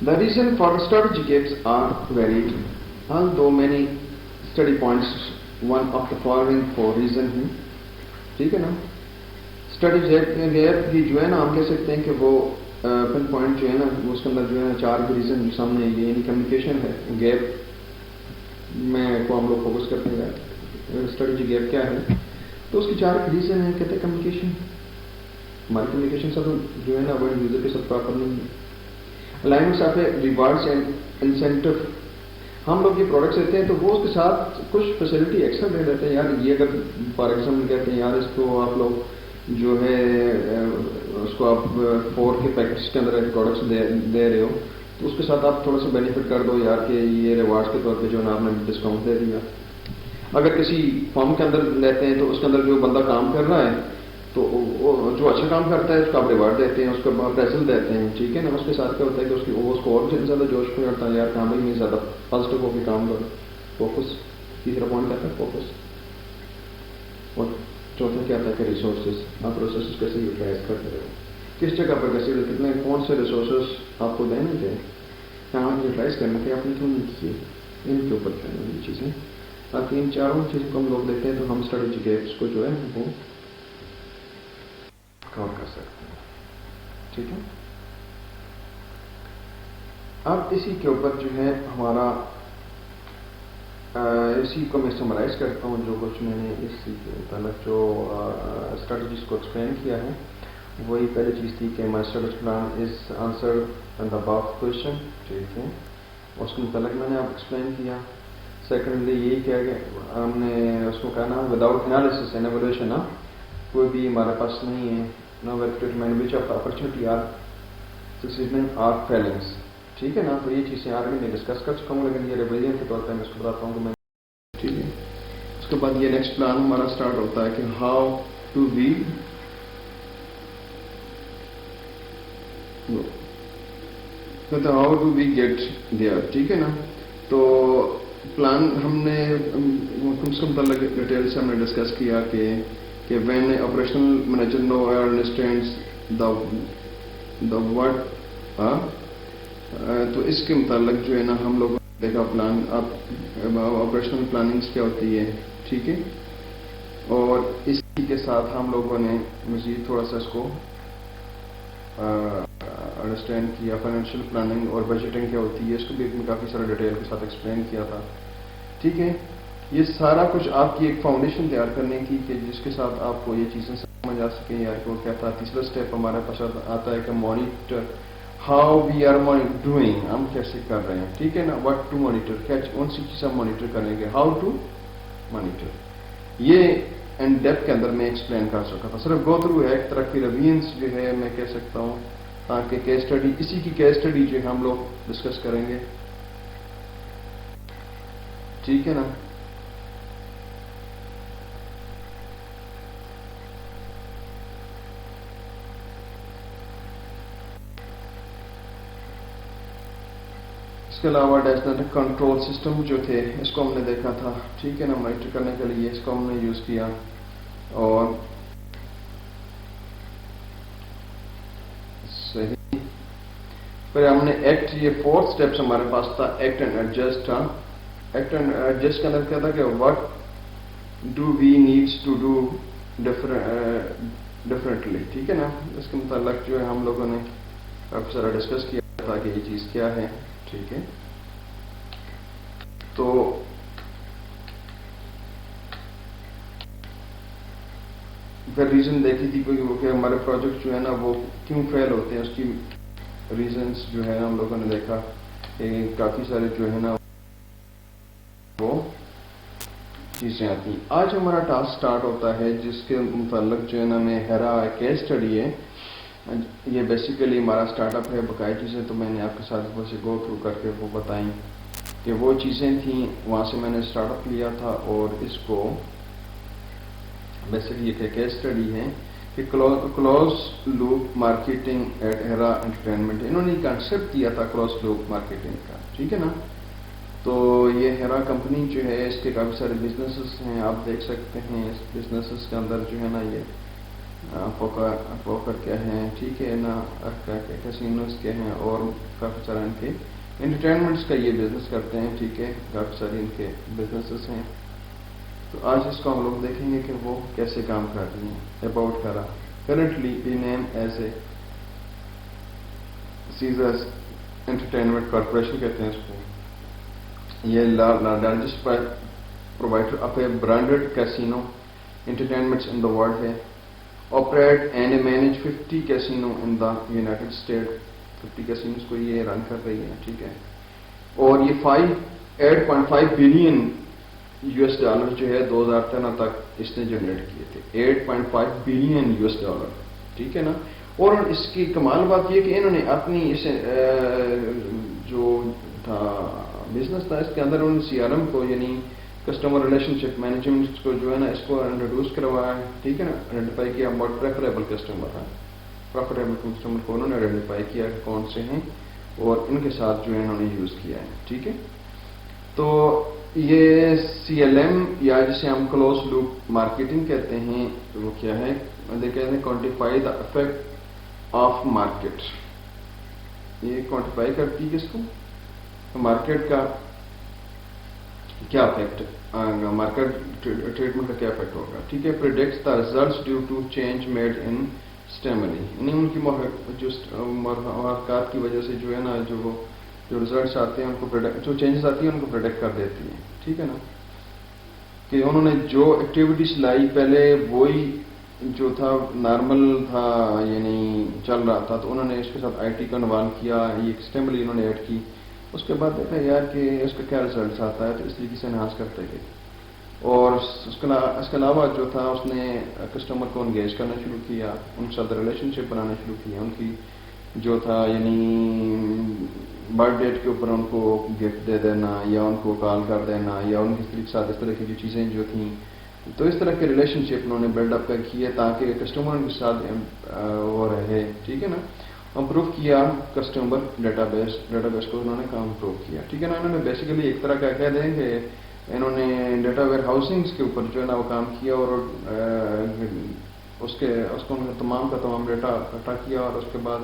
The reason for the strategy gaps are varied, although many study points one of the following four reasons ہیں. ٹھیک ہے نا. Study gap کی جو ہے نا ہم کہہ سکتے ہیں کہ وہ پن پوائنٹ جو ہے نا اس کے اندر جو ہے 4 ریزن سامنے آئیں گے. یعنی کمیونیکیشن ہے گیپ میں کو ہم لوگ فوکس کرتے ہیں. اسٹریٹجی گیپ کیا ہے, تو اس کی 4 ریزن ہیں. کہتے ہیں کمیونیکیشن, ہماری کمیونیکیشن سب جو ہے نا وہ یوزر کے ساتھ پراپر نہیں ہے. الائنمنٹس آف ریوارڈس اینڈ انسینٹو, ہم لوگ یہ پروڈکٹس دیتے ہیں تو وہ اس کے ساتھ کچھ فیسلٹی ایکسٹرا دے دیتے ہیں. یار یہ اگر فار ایگزامپل کہتے ہیں یار اس کو آپ لوگ جو ہے اس کو آپ 4 کے پیکٹس کے اندر پروڈکٹس دے رہے ہو تو اس کے ساتھ آپ تھوڑا سا بینیفٹ کر دو یار کہ یہ ریوارڈس کے طور پہ جو ہے نا آپ نے ڈسکاؤنٹ دے دیا. اگر کسی فارم کے اندر لیتے ہیں تو اس کے اندر جو بندہ کام کر رہا ہے تو جو اچھا کام کرتا ہے اس کو آپ ریوارڈ دیتے ہیں, اس کو اپریزل دیتے ہیں. ٹھیک ہے نا. اس کے ساتھ کیا ہوتا ہے کہ اس کو اور زیادہ جوش میں کرتا ہے یار کام بھائی میں زیادہ پازیٹیو ہو کے کام کرو. فوکس تیسرا پوائنٹ آتا ہے فوکس. اور چوتھا کیا آتا ہے کہ ریسورسز, آپ ریسورسز کیسے یوٹیلائز کرتے ہو, کس جگہ پر کیسے, کتنے کون سے ریسورسز آپ کو دینے تھے, کہاں یوٹیلائز کرنے تھے, آپ نے کیوں نہیں کیے, ان کے اوپر کیا یہ چیزیں. تاکہ ان 4 چیزوں کو ہم لوگ دیکھتے ہیں تو ہم اسٹریٹجی گیپس کو جو ہے وہ کور کر سکتے ہیں. ٹھیک ہے. اب اسی کے اوپر جو ہے ہمارا اسی کو میں سمرائز کرتا ہوں جو کچھ میں نے اسی کے متعلق جو اسٹریٹجیز کو ایکسپلین کیا ہے. وہی پہلی چیز تھی کہ my strategic plan is answer the above question. ٹھیک ہے. اس کے متعلق میں نے آپ ایکسپلین کیا. سیکنڈلی یہی کیا کہ ہم نے اس کو کہنا وداؤٹ انالیسس اینڈ ایویلویشن کوئی بھی ہمارے پاس نہیں ہے. No where to determine which of opportunity are successful or failings. ٹھیک ہے نا. تو یہ چیزیں آگے میں ڈسکس کر چکا ہوں لیکن یہ ریویژن کے طور پہ میں اس کو بتاتا ہوں کہ میں. ٹھیک ہے. اس کے بعد یہ نیکسٹ پلان ہمارا اسٹارٹ ہوتا ہے کہ how to be get there. ٹھیک ہے نا. تو پلان ہم نے اس کے متعلق ڈیٹیل سے ہم نے ڈسکس کیا کہ when a operational manager no understands the word. تو اس کے متعلق جو ہے نا ہم لوگوں نے دیکھا پلان آپریشنل پلاننگس کیا ہوتی ہے. ٹھیک ہے. اور اسی کے ساتھ ہم لوگوں نے مزید تھوڑا سا اس کو انڈرسٹینڈ کیا. فائنینشیل پلاننگ اور بجٹنگ کیا ہوتی ہے اس کو بھی میں کافی سارا ڈیٹیل کے ساتھ ایکسپلین کیا تھا. ٹھیک ہے. یہ سارا کچھ آپ کی ایک فاؤنڈیشن تیار کرنے کی کہ جس کے ساتھ آپ کو یہ چیزیں سمجھ آ سکیں یار کہ وہ کیا تھا. تیسرا اسٹیپ ہمارے پاس آتا ہے کہ monitor. How we are doing, ہم کیسے کر رہے ہیں. ٹھیک ہے نا. واٹ ٹو مانیٹر, کون سی چیز ہم مانیٹر کریں گے. How to monitor. یہ اینڈ ڈیپتھ کے اندر میں ایکسپلین کر سکا تھا. صرف گو تھرو ہے ایک طرح کی ریویژنس جو ہے میں کہہ سکتا ہوں تاکہ کیس اسٹڈی اسی کی کیس اسٹڈی جو ہم لوگ ڈسکس کریں گے. ٹھیک ہے نا. اس کے علاوہ ڈیزنیٹک کنٹرول سسٹم جو تھے اس کو ہم نے دیکھا تھا. ٹھیک ہے نا. مانیٹر کرنے کے لیے اس کو ہم نے یوز کیا. اور صحیح پھر ہم نے ایکٹ, یہ 4 اسٹیپس ہمارے پاس تھا. ایکٹ اینڈ ایڈجسٹ تھا. ایکٹ اینڈ ایڈجسٹ کے اندر کیا تھا کہ what do we needs to do differently. ٹھیک ہے نا. اس کے متعلق جو ہے ہم لوگوں نے کافی سارا ڈسکس کیا تھا کہ یہ چیز کیا ہے. ٹھیک ہے. تو پھر ریزن دیکھی تھی کہ ہمارے پروجیکٹ جو ہے نا وہ کیوں فیل ہوتے ہیں، اس کی ریزنس جو ہے ہم لوگوں نے دیکھا کہ کافی سارے جو ہے نا وہ چیزیں آتی ہیں. آج ہمارا ٹاسک سٹارٹ ہوتا ہے جس کے متعلق جو ہے نا میں ہیرا کیس اسٹڈی ہے. یہ بیسیکلی ہمارا سٹارٹ اپ ہے. بقایا چیزیں تو میں نے آپ کے ساتھ بس گو تھرو کر کے وہ بتائیں کہ وہ چیزیں تھیں، وہاں سے میں نے سٹارٹ اپ لیا تھا. اور اس کو بیسیکلی ایک کیس اسٹڈی ہے کہ کلوز لوپ مارکیٹنگ ایٹ ہیرا انٹرٹینمنٹ. انہوں نے کنسیپٹ دیا تھا کلوز لوپ مارکیٹنگ کا، ٹھیک ہے نا. تو یہ ہیرا کمپنی جو ہے اس کے کافی سارے بزنسز ہیں، آپ دیکھ سکتے ہیں. اس بزنسز کے اندر جو ہے نا یہ پوکر کیا ہیں، ٹھیک ہے نا، کیسینوز کے ہیں، اور کافی سارے ان کے انٹرٹینمنٹس کا یہ بزنس کرتے ہیں، ٹھیک ہے. کافی سارے ان کے بزنسز ہیں. تو آج اس کو ہم لوگ دیکھیں گے کہ وہ کیسے کام کر رہی ہیں. About Harrah currently the name is a Caesars Entertainment Corporation کہتے ہیں اس کو. یہ largest provider of a branded casino entertainments in the world ہے. Operate and manage 50 casino in the United State. 50 casinos کو یہ رن کر رہی ہے، ٹھیک ہے. اور یہ 8.5 بلین US ڈالر جو ہے 2013 تک اس نے جنریٹ کیے تھے. 8.5 بلین US ڈالر، ٹھیک ہے نا. اور اس کی کمال بات یہ کہ انہوں نے اپنی اس جو تھا بزنس تھا اس کے اندر انہوں نے CRM کو یعنی کسٹمر ریلیشن شپ مینجمنٹ کو جو ہے نا اس کو انٹروڈیوس کروایا ہے، ٹھیک ہے نا. آئیڈینٹیفائی کیا بہت پریفریبل کسٹمر ہے. پریفریبل کسٹمر کو انہوں نے آئیڈینٹیفائی کیا کہ کون سے ہیں اور ان کے ساتھ جو ہے انہوں نے یوز کیا ہے، ٹھیک ہے. تو یہ CLM یا جسے ہم کلوز لوپ مارکیٹنگ کہتے ہیں وہ کیا ہے؟ کہتے ہیں quantify the effect of market. یہ کوانٹیفائی کرتی ہے کس کو؟ مارکیٹ کا کیا افیکٹ، مارکیٹ ٹریٹمنٹ کا کیا افیکٹ ہوگا، ٹھیک ہے. Predicts the results due to change made in اسٹیملی. یعنی ان کی محرکات کی وجہ سے جو ہے نا جو ریزلٹس آتے ہیں ان کو جو چینجز آتی ہیں ان کو پریڈکٹ کر دیتی ہیں، ٹھیک ہے نا. کہ انہوں نے جو ایکٹیویٹیز لائی پہلے وہی جو تھا نارمل تھا یعنی چل رہا تھا، تو انہوں نے اس کے ساتھ IT کا انوالو کیا، یہ ایکسٹیملی انہوں نے ایڈ کی. اس کے بعد دیکھا یار کہ اس کا کیا ریزلٹس آتا ہے، تو اس طریقے سے انہانس کرتے گئے. اور اس کے علاوہ جو تھا اس نے کسٹمر کو انگیج کرنا شروع کیا، ان کے ساتھ ریلیشن شپ بنانا شروع کیا. ان کی جو تھا یعنی برتھ ڈیٹ کے اوپر ان کو گفٹ دے دینا یا ان کو کال کر دینا یا ان کے ساتھ اس طرح کی جو چیزیں جو تھیں، تو اس طرح کے ریلیشن شپ انہوں نے بلڈ اپ کیے تاکہ کسٹمر کے ساتھ وہ رہے، ٹھیک ہے نا. امپروو کیا کسٹمر ڈیٹا بیس کو انہوں نے کام امپروو کیا، ٹھیک ہے نا. انہوں نے بیسیکلی ایک طرح کا کہہ دیں کہ انہوں نے ڈیٹا ویئر ہاؤسنگس کے اوپر جو ہے نا وہ کام کیا اور اس کو تمام کا تمام ڈیٹا اکٹھا کیا اور اس کے بعد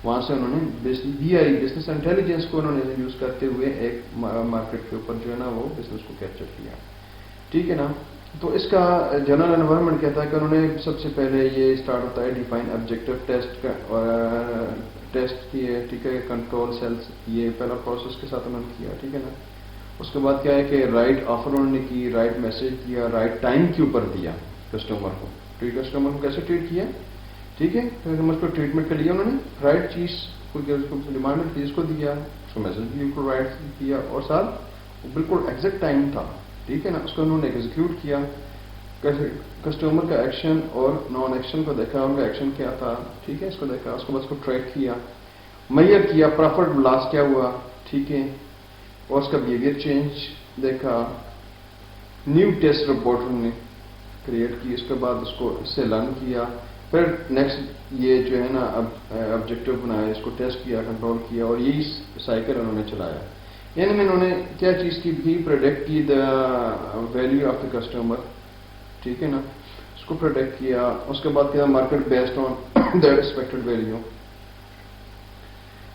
وہاں سے انہوں نے BI بزنس انٹیلیجنس کو انہوں نے یوز کرتے ہوئے ایک مارکیٹ کے اوپر جو ہے نا وہ بزنس کو کیپچر کیا، ٹھیک ہے نا. تو اس کا جنرل انوائرمنٹ کہتا ہے کہ انہوں نے سب سے پہلے یہ اسٹارٹ ہوتا ہے ڈیفائن آبجیکٹو ٹیسٹ کا اور ٹیسٹ کیے، ٹھیک ہے. کنٹرول سیلس یہ پہلا پروسیس کے ساتھ انہوں نے کیا، ٹھیک ہے نا. اس کے بعد کیا ہے کہ رائٹ آفر انہوں نے کی، رائٹ میسج دیا، رائٹ ٹائم کے اوپر دیا کسٹمر کو. ٹھیک ہے، کسٹمر کو کیسے ٹریٹ کیا، ٹھیک ہے. کسٹمر کو ٹریٹمنٹ کے لیے انہوں نے رائٹ چیز کو ڈیمانڈ تھی اس کو دیا، اس کو میسج بھی بالکل رائٹ دیا اور ساتھ بالکل ایگزیکٹ ٹائم تھا، ٹھیک ہے نا. اس کو انہوں نے ایگزیکیوٹ کیا. کسٹمر کا ایکشن اور نان ایکشن کو دیکھا، ان کا ایکشن کیا تھا، ٹھیک ہے، اس کو دیکھا. اس کے بعد اس کو ٹریک کیا، میئر کیا پرافٹ لاس کیا ہوا، ٹھیک ہے. اور اس کا بیہیویئر چینج دیکھا. نیو ٹیسٹ رپورٹ نے کریٹ کی، اس کے بعد اس کو اس سے لرن کیا. پھر نیکسٹ یہ جو ہے نا آبجیکٹو بنایا، اس کو ٹیسٹ کیا، کنٹرول کیا اور یہی سائیکل انہوں نے چلایا. یعنی میں انہوں نے کیا چیز کی بھی پروڈکٹ کی the value of the customer, ٹھیک ہے نا. اس کو پروڈکٹ کیا. اس کے بعد کیا market based on that expected value.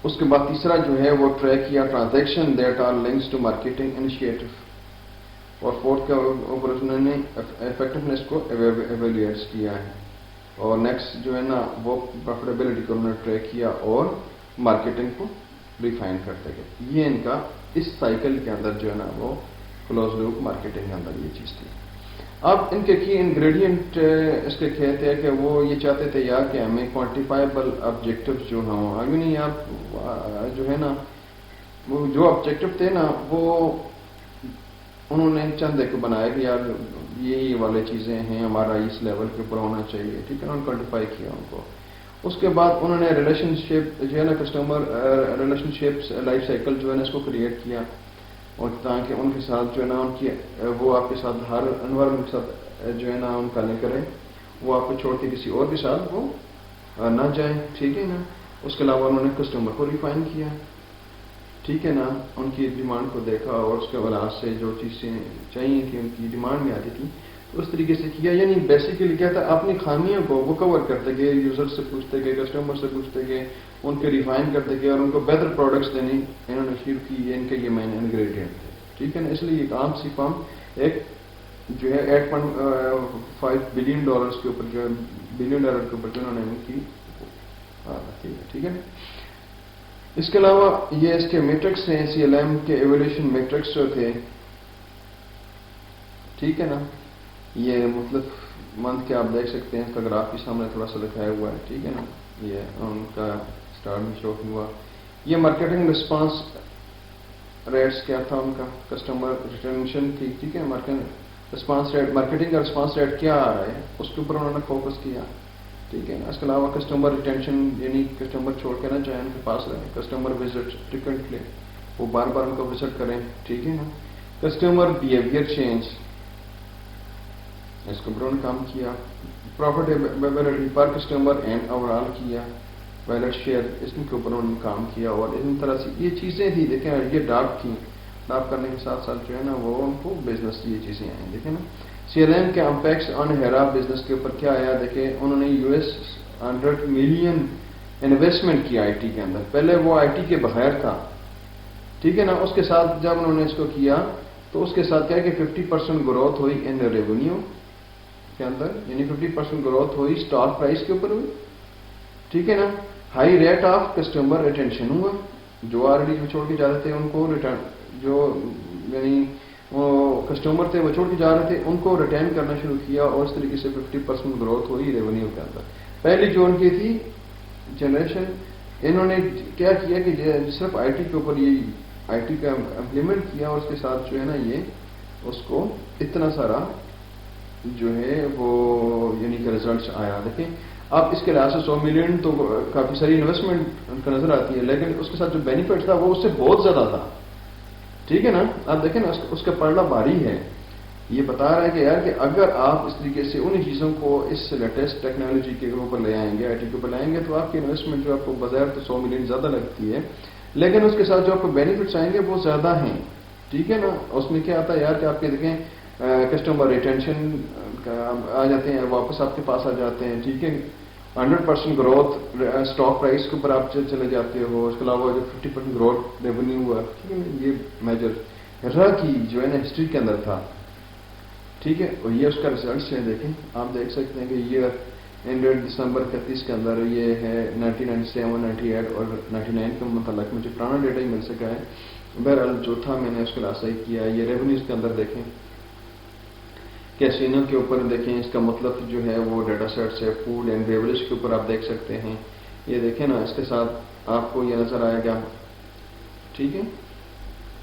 اس کے بعد تیسرا جو ہے وہ ٹریک کیا transaction that are links to marketing initiative. اور فورتھ کے اوپر انہوں نے افیکٹونیس کو ایویلویٹ کیا ہے. اور نیکسٹ جو ہے نا وہ پروفیٹیبلٹی کو انہوں نے ٹریک کیا اور مارکیٹنگ کو ریفائن کرتے گئے. یہ ان کا اس سائیکل کے اندر جو ہے نا وہ کلوز لوپ مارکیٹنگ کے اندر یہ چیز تھی. اب ان کے کی انگریڈینٹ اس کے کہتے ہیں کہ وہ یہ چاہتے تھے یار کہ ہمیں کوانٹیفائبل آبجیکٹو جو ہوں، نہیں آپ جو ہے نا وہ جو آبجیکٹو تھے نا وہ انہوں نے چند ایک بنایا کہ یار یہ والے چیزیں ہیں، ہمارا اس لیول کے اوپر ہونا چاہیے، ٹھیک ہے نا، کوانٹیفائی کیا ان کو. اس کے بعد انہوں نے ریلیشن شپ جو ہے نا کسٹمر ریلیشن شپ لائف سائیکل جو ہے نا اس کو کریٹ کیا، اور تاکہ ان کے ساتھ جو ہے نا ان کی وہ آپ کے ساتھ ہر انوائرمنٹ کے ساتھ جو ہے نا ان کا لنک کریں، وہ آپ کو چھوڑ کے کسی اور کے ساتھ وہ نہ جائیں، ٹھیک ہے نا. اس کے علاوہ انہوں نے کسٹمر کو ریفائن کیا، ٹھیک ہے نا، ان کی ڈیمانڈ کو دیکھا اور اس کے وجہ سے جو چیزیں چاہیے کہ ان کی ڈیمانڈ میں آتی تھی اس طریقے سے کیا. یعنی بیسیکلی کیا تھا، اپنی خامیوں کو وہ کور کرتے گئے، یوزر سے پوچھتے گئے، کسٹمر سے پوچھتے گئے، ان کے ریفائن کرتے گئے اور ان کو بہتر پروڈکٹس دینے انہوں نے شروع کی. ان کے یہ مین انگریڈینٹ تھے، ٹھیک ہے نا. اس لیے ایک عام سی فارم ایک جو ہے $8.5 بلین کے اوپر جو ہے بلین ڈالر کے اوپر جو انہوں نے ان کی ٹھیک ہے نا. اس کے علاوہ یہ اس کے میٹرکس ہیں، CLM کے ایولیوشن میٹرکس جو تھے، ٹھیک ہے نا. یہ مطلب منتھ کے آپ دیکھ سکتے ہیں، اس کا گراف بھی سامنے تھوڑا سا دکھایا ہوا ہے، ٹھیک ہے نا. یہ ان کا اسٹارٹ میں شو ہوا. یہ مارکیٹنگ رسپانس ریٹس کیا تھا ان کا، کسٹمر ریٹینشن تھی، ٹھیک ہے. مارکیٹنگ رسپانس ریٹ، مارکیٹنگ کا رسپانس ریٹ کیا آ رہا ہے اس کے اوپر انہوں نے فوکس کیا، ٹھیک ہے نا. اس کے علاوہ کسٹمر ریٹینشن، یعنی کسٹمر چھوڑ کے نہ جائیں، ان کے پاس رہیں. کسٹمر وزٹ فریکوینٹلی، وہ بار بار ان کو وزٹ کریں، ٹھیک ہے نا. کسٹمر بیہیویئر چینج، اس کے اوپر انہوں نے کام کیا. پروفیٹیبلٹی پر کسٹمر اینڈ اوور آل کیا. ویلٹ شیئر، اس کے اوپر انہوں نے کام کیا. اور اس طرح سے یہ چیزیں تھی، دیکھیں یہ ڈاپ تھیں، ڈاپ کرنے کے ساتھ ساتھ جو ہے نا وہ ان کو بزنس کی یہ چیزیں آئیں، دیکھیں نا. CLM کے امپیکٹس آن ہیرا بزنس کے اوپر کیا آیا، دیکھیں انہوں نے $100 ملین انویسٹمنٹ کی IT کے اندر. پہلے وہ IT کے بغیر تھا، ٹھیک ہے نا. اس کے ساتھ جب انہوں نے اس کو کیا تو اس کے ساتھ کیا کہ 50% گروتھ ہوئی ان ریونیو کے اندر، یعنی 50% گروتھ ہوئی اسٹاک پرائز کے اوپر ہوئی، ٹھیک ہے نا. High rate of customer retention ہوا، جو آلریڈی چھوڑ کے جا رہے تھے ان کو ریٹرن، جو یعنی وہ کسٹمر تھے وہ چھوڑ کے جا رہے تھے ان کو ریٹرن کرنا شروع کیا، اور اس طریقے سے 50% گروتھ ہوئی ریونیو کے اندر. پہلی جو ان کی تھی جنریشن، انہوں نے کیا کیا کہ صرف IT کے اوپر یہ IT کا امپلیمنٹ کیا، اور اس کے ساتھ جو ہے نا یہ اس کو اتنا سارا جو ہے وہ یعنی کہ ریزلٹس آیا. دیکھیں آپ اس کے لحاظ سے 100 ملین تو کافی ساری انویسٹمنٹ ان کا نظر آتی ہے، لیکن اس کے ساتھ جو بینیفٹ تھا وہ اس سے بہت زیادہ تھا، ٹھیک ہے نا. آپ دیکھیں نا اس کا پلڑا بھاری ہے. یہ بتا رہا ہے کہ یار کہ اگر آپ اس طریقے سے انہی چیزوں کو اس لیٹسٹ ٹیکنالوجی کے اوپر لے آئیں گے، IT کے اوپر لے آئیں گے، تو آپ کی انویسٹمنٹ جو آپ کو بظاہر تو 100 ملین زیادہ لگتی ہے، لیکن اس کے ساتھ جو آپ کو بینیفٹس آئیں گے وہ زیادہ ہیں، ٹھیک ہے نا. اس میں کیا آتا ہے یار کہ آپ کے دیکھیں کسٹمر ریٹینشن آ جاتے ہیں، واپس آپ کے پاس آ جاتے ہیں، ٹھیک ہے. 100% گروتھ اسٹاک پرائز کے اوپر آپ چلے جاتے ہو. اس کے علاوہ جو 50% گروتھ ریونیو ہوا، ٹھیک ہے نا. یہ میجر کی جو ہے نا ہسٹری کے اندر تھا، ٹھیک ہے. اور یہ اس کا ریزلٹس ہے، دیکھیں آپ دیکھ سکتے ہیں کہ یہ اینڈیڈ دسمبر 31 کے اندر یہ ہے 1997 98 اور 99 کے متعلق مجھے پرانا ڈیٹا ہی مل سکا ہے. بہرحال جو تھا میں نے اس کو خلاصہ کیا. یہ ریونیوز کے اندر دیکھیں کیسینو کے اوپر دیکھیں اس کا مطلب جو ہے وہ ڈیٹا سیٹس ہے. فوڈ اینڈ بیوریج کے اوپر آپ دیکھ سکتے ہیں. یہ دیکھیں نا اس کے ساتھ آپ کو یہ نظر آئے گا، ٹھیک ہے.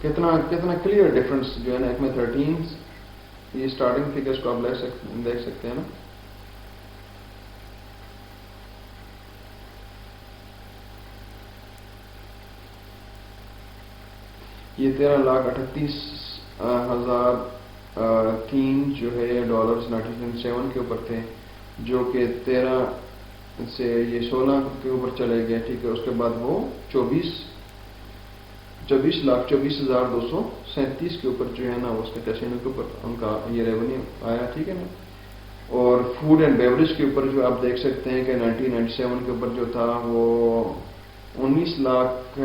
کتنا کلیئر ڈفرنس جو ہے نا. ایک میں 13، یہ اسٹارٹنگ فگرس کو آپ دیکھ سکتے ہیں نا. یہ 13,38,003 جو ہے ڈالرز 1997 کے اوپر تھے، جو کہ 13 سے یہ 16 کے اوپر چلے گئے، ٹھیک ہے. اس کے بعد وہ 24,24,237 کے اوپر جو ہے نا اس کے کیسینو کے اوپر ان کا یہ ریونیو آیا، ٹھیک ہے نا. اور فوڈ اینڈ بیوریج کے اوپر جو آپ دیکھ سکتے ہیں کہ 1997 کے اوپر جو تھا وہ 19 لاکھ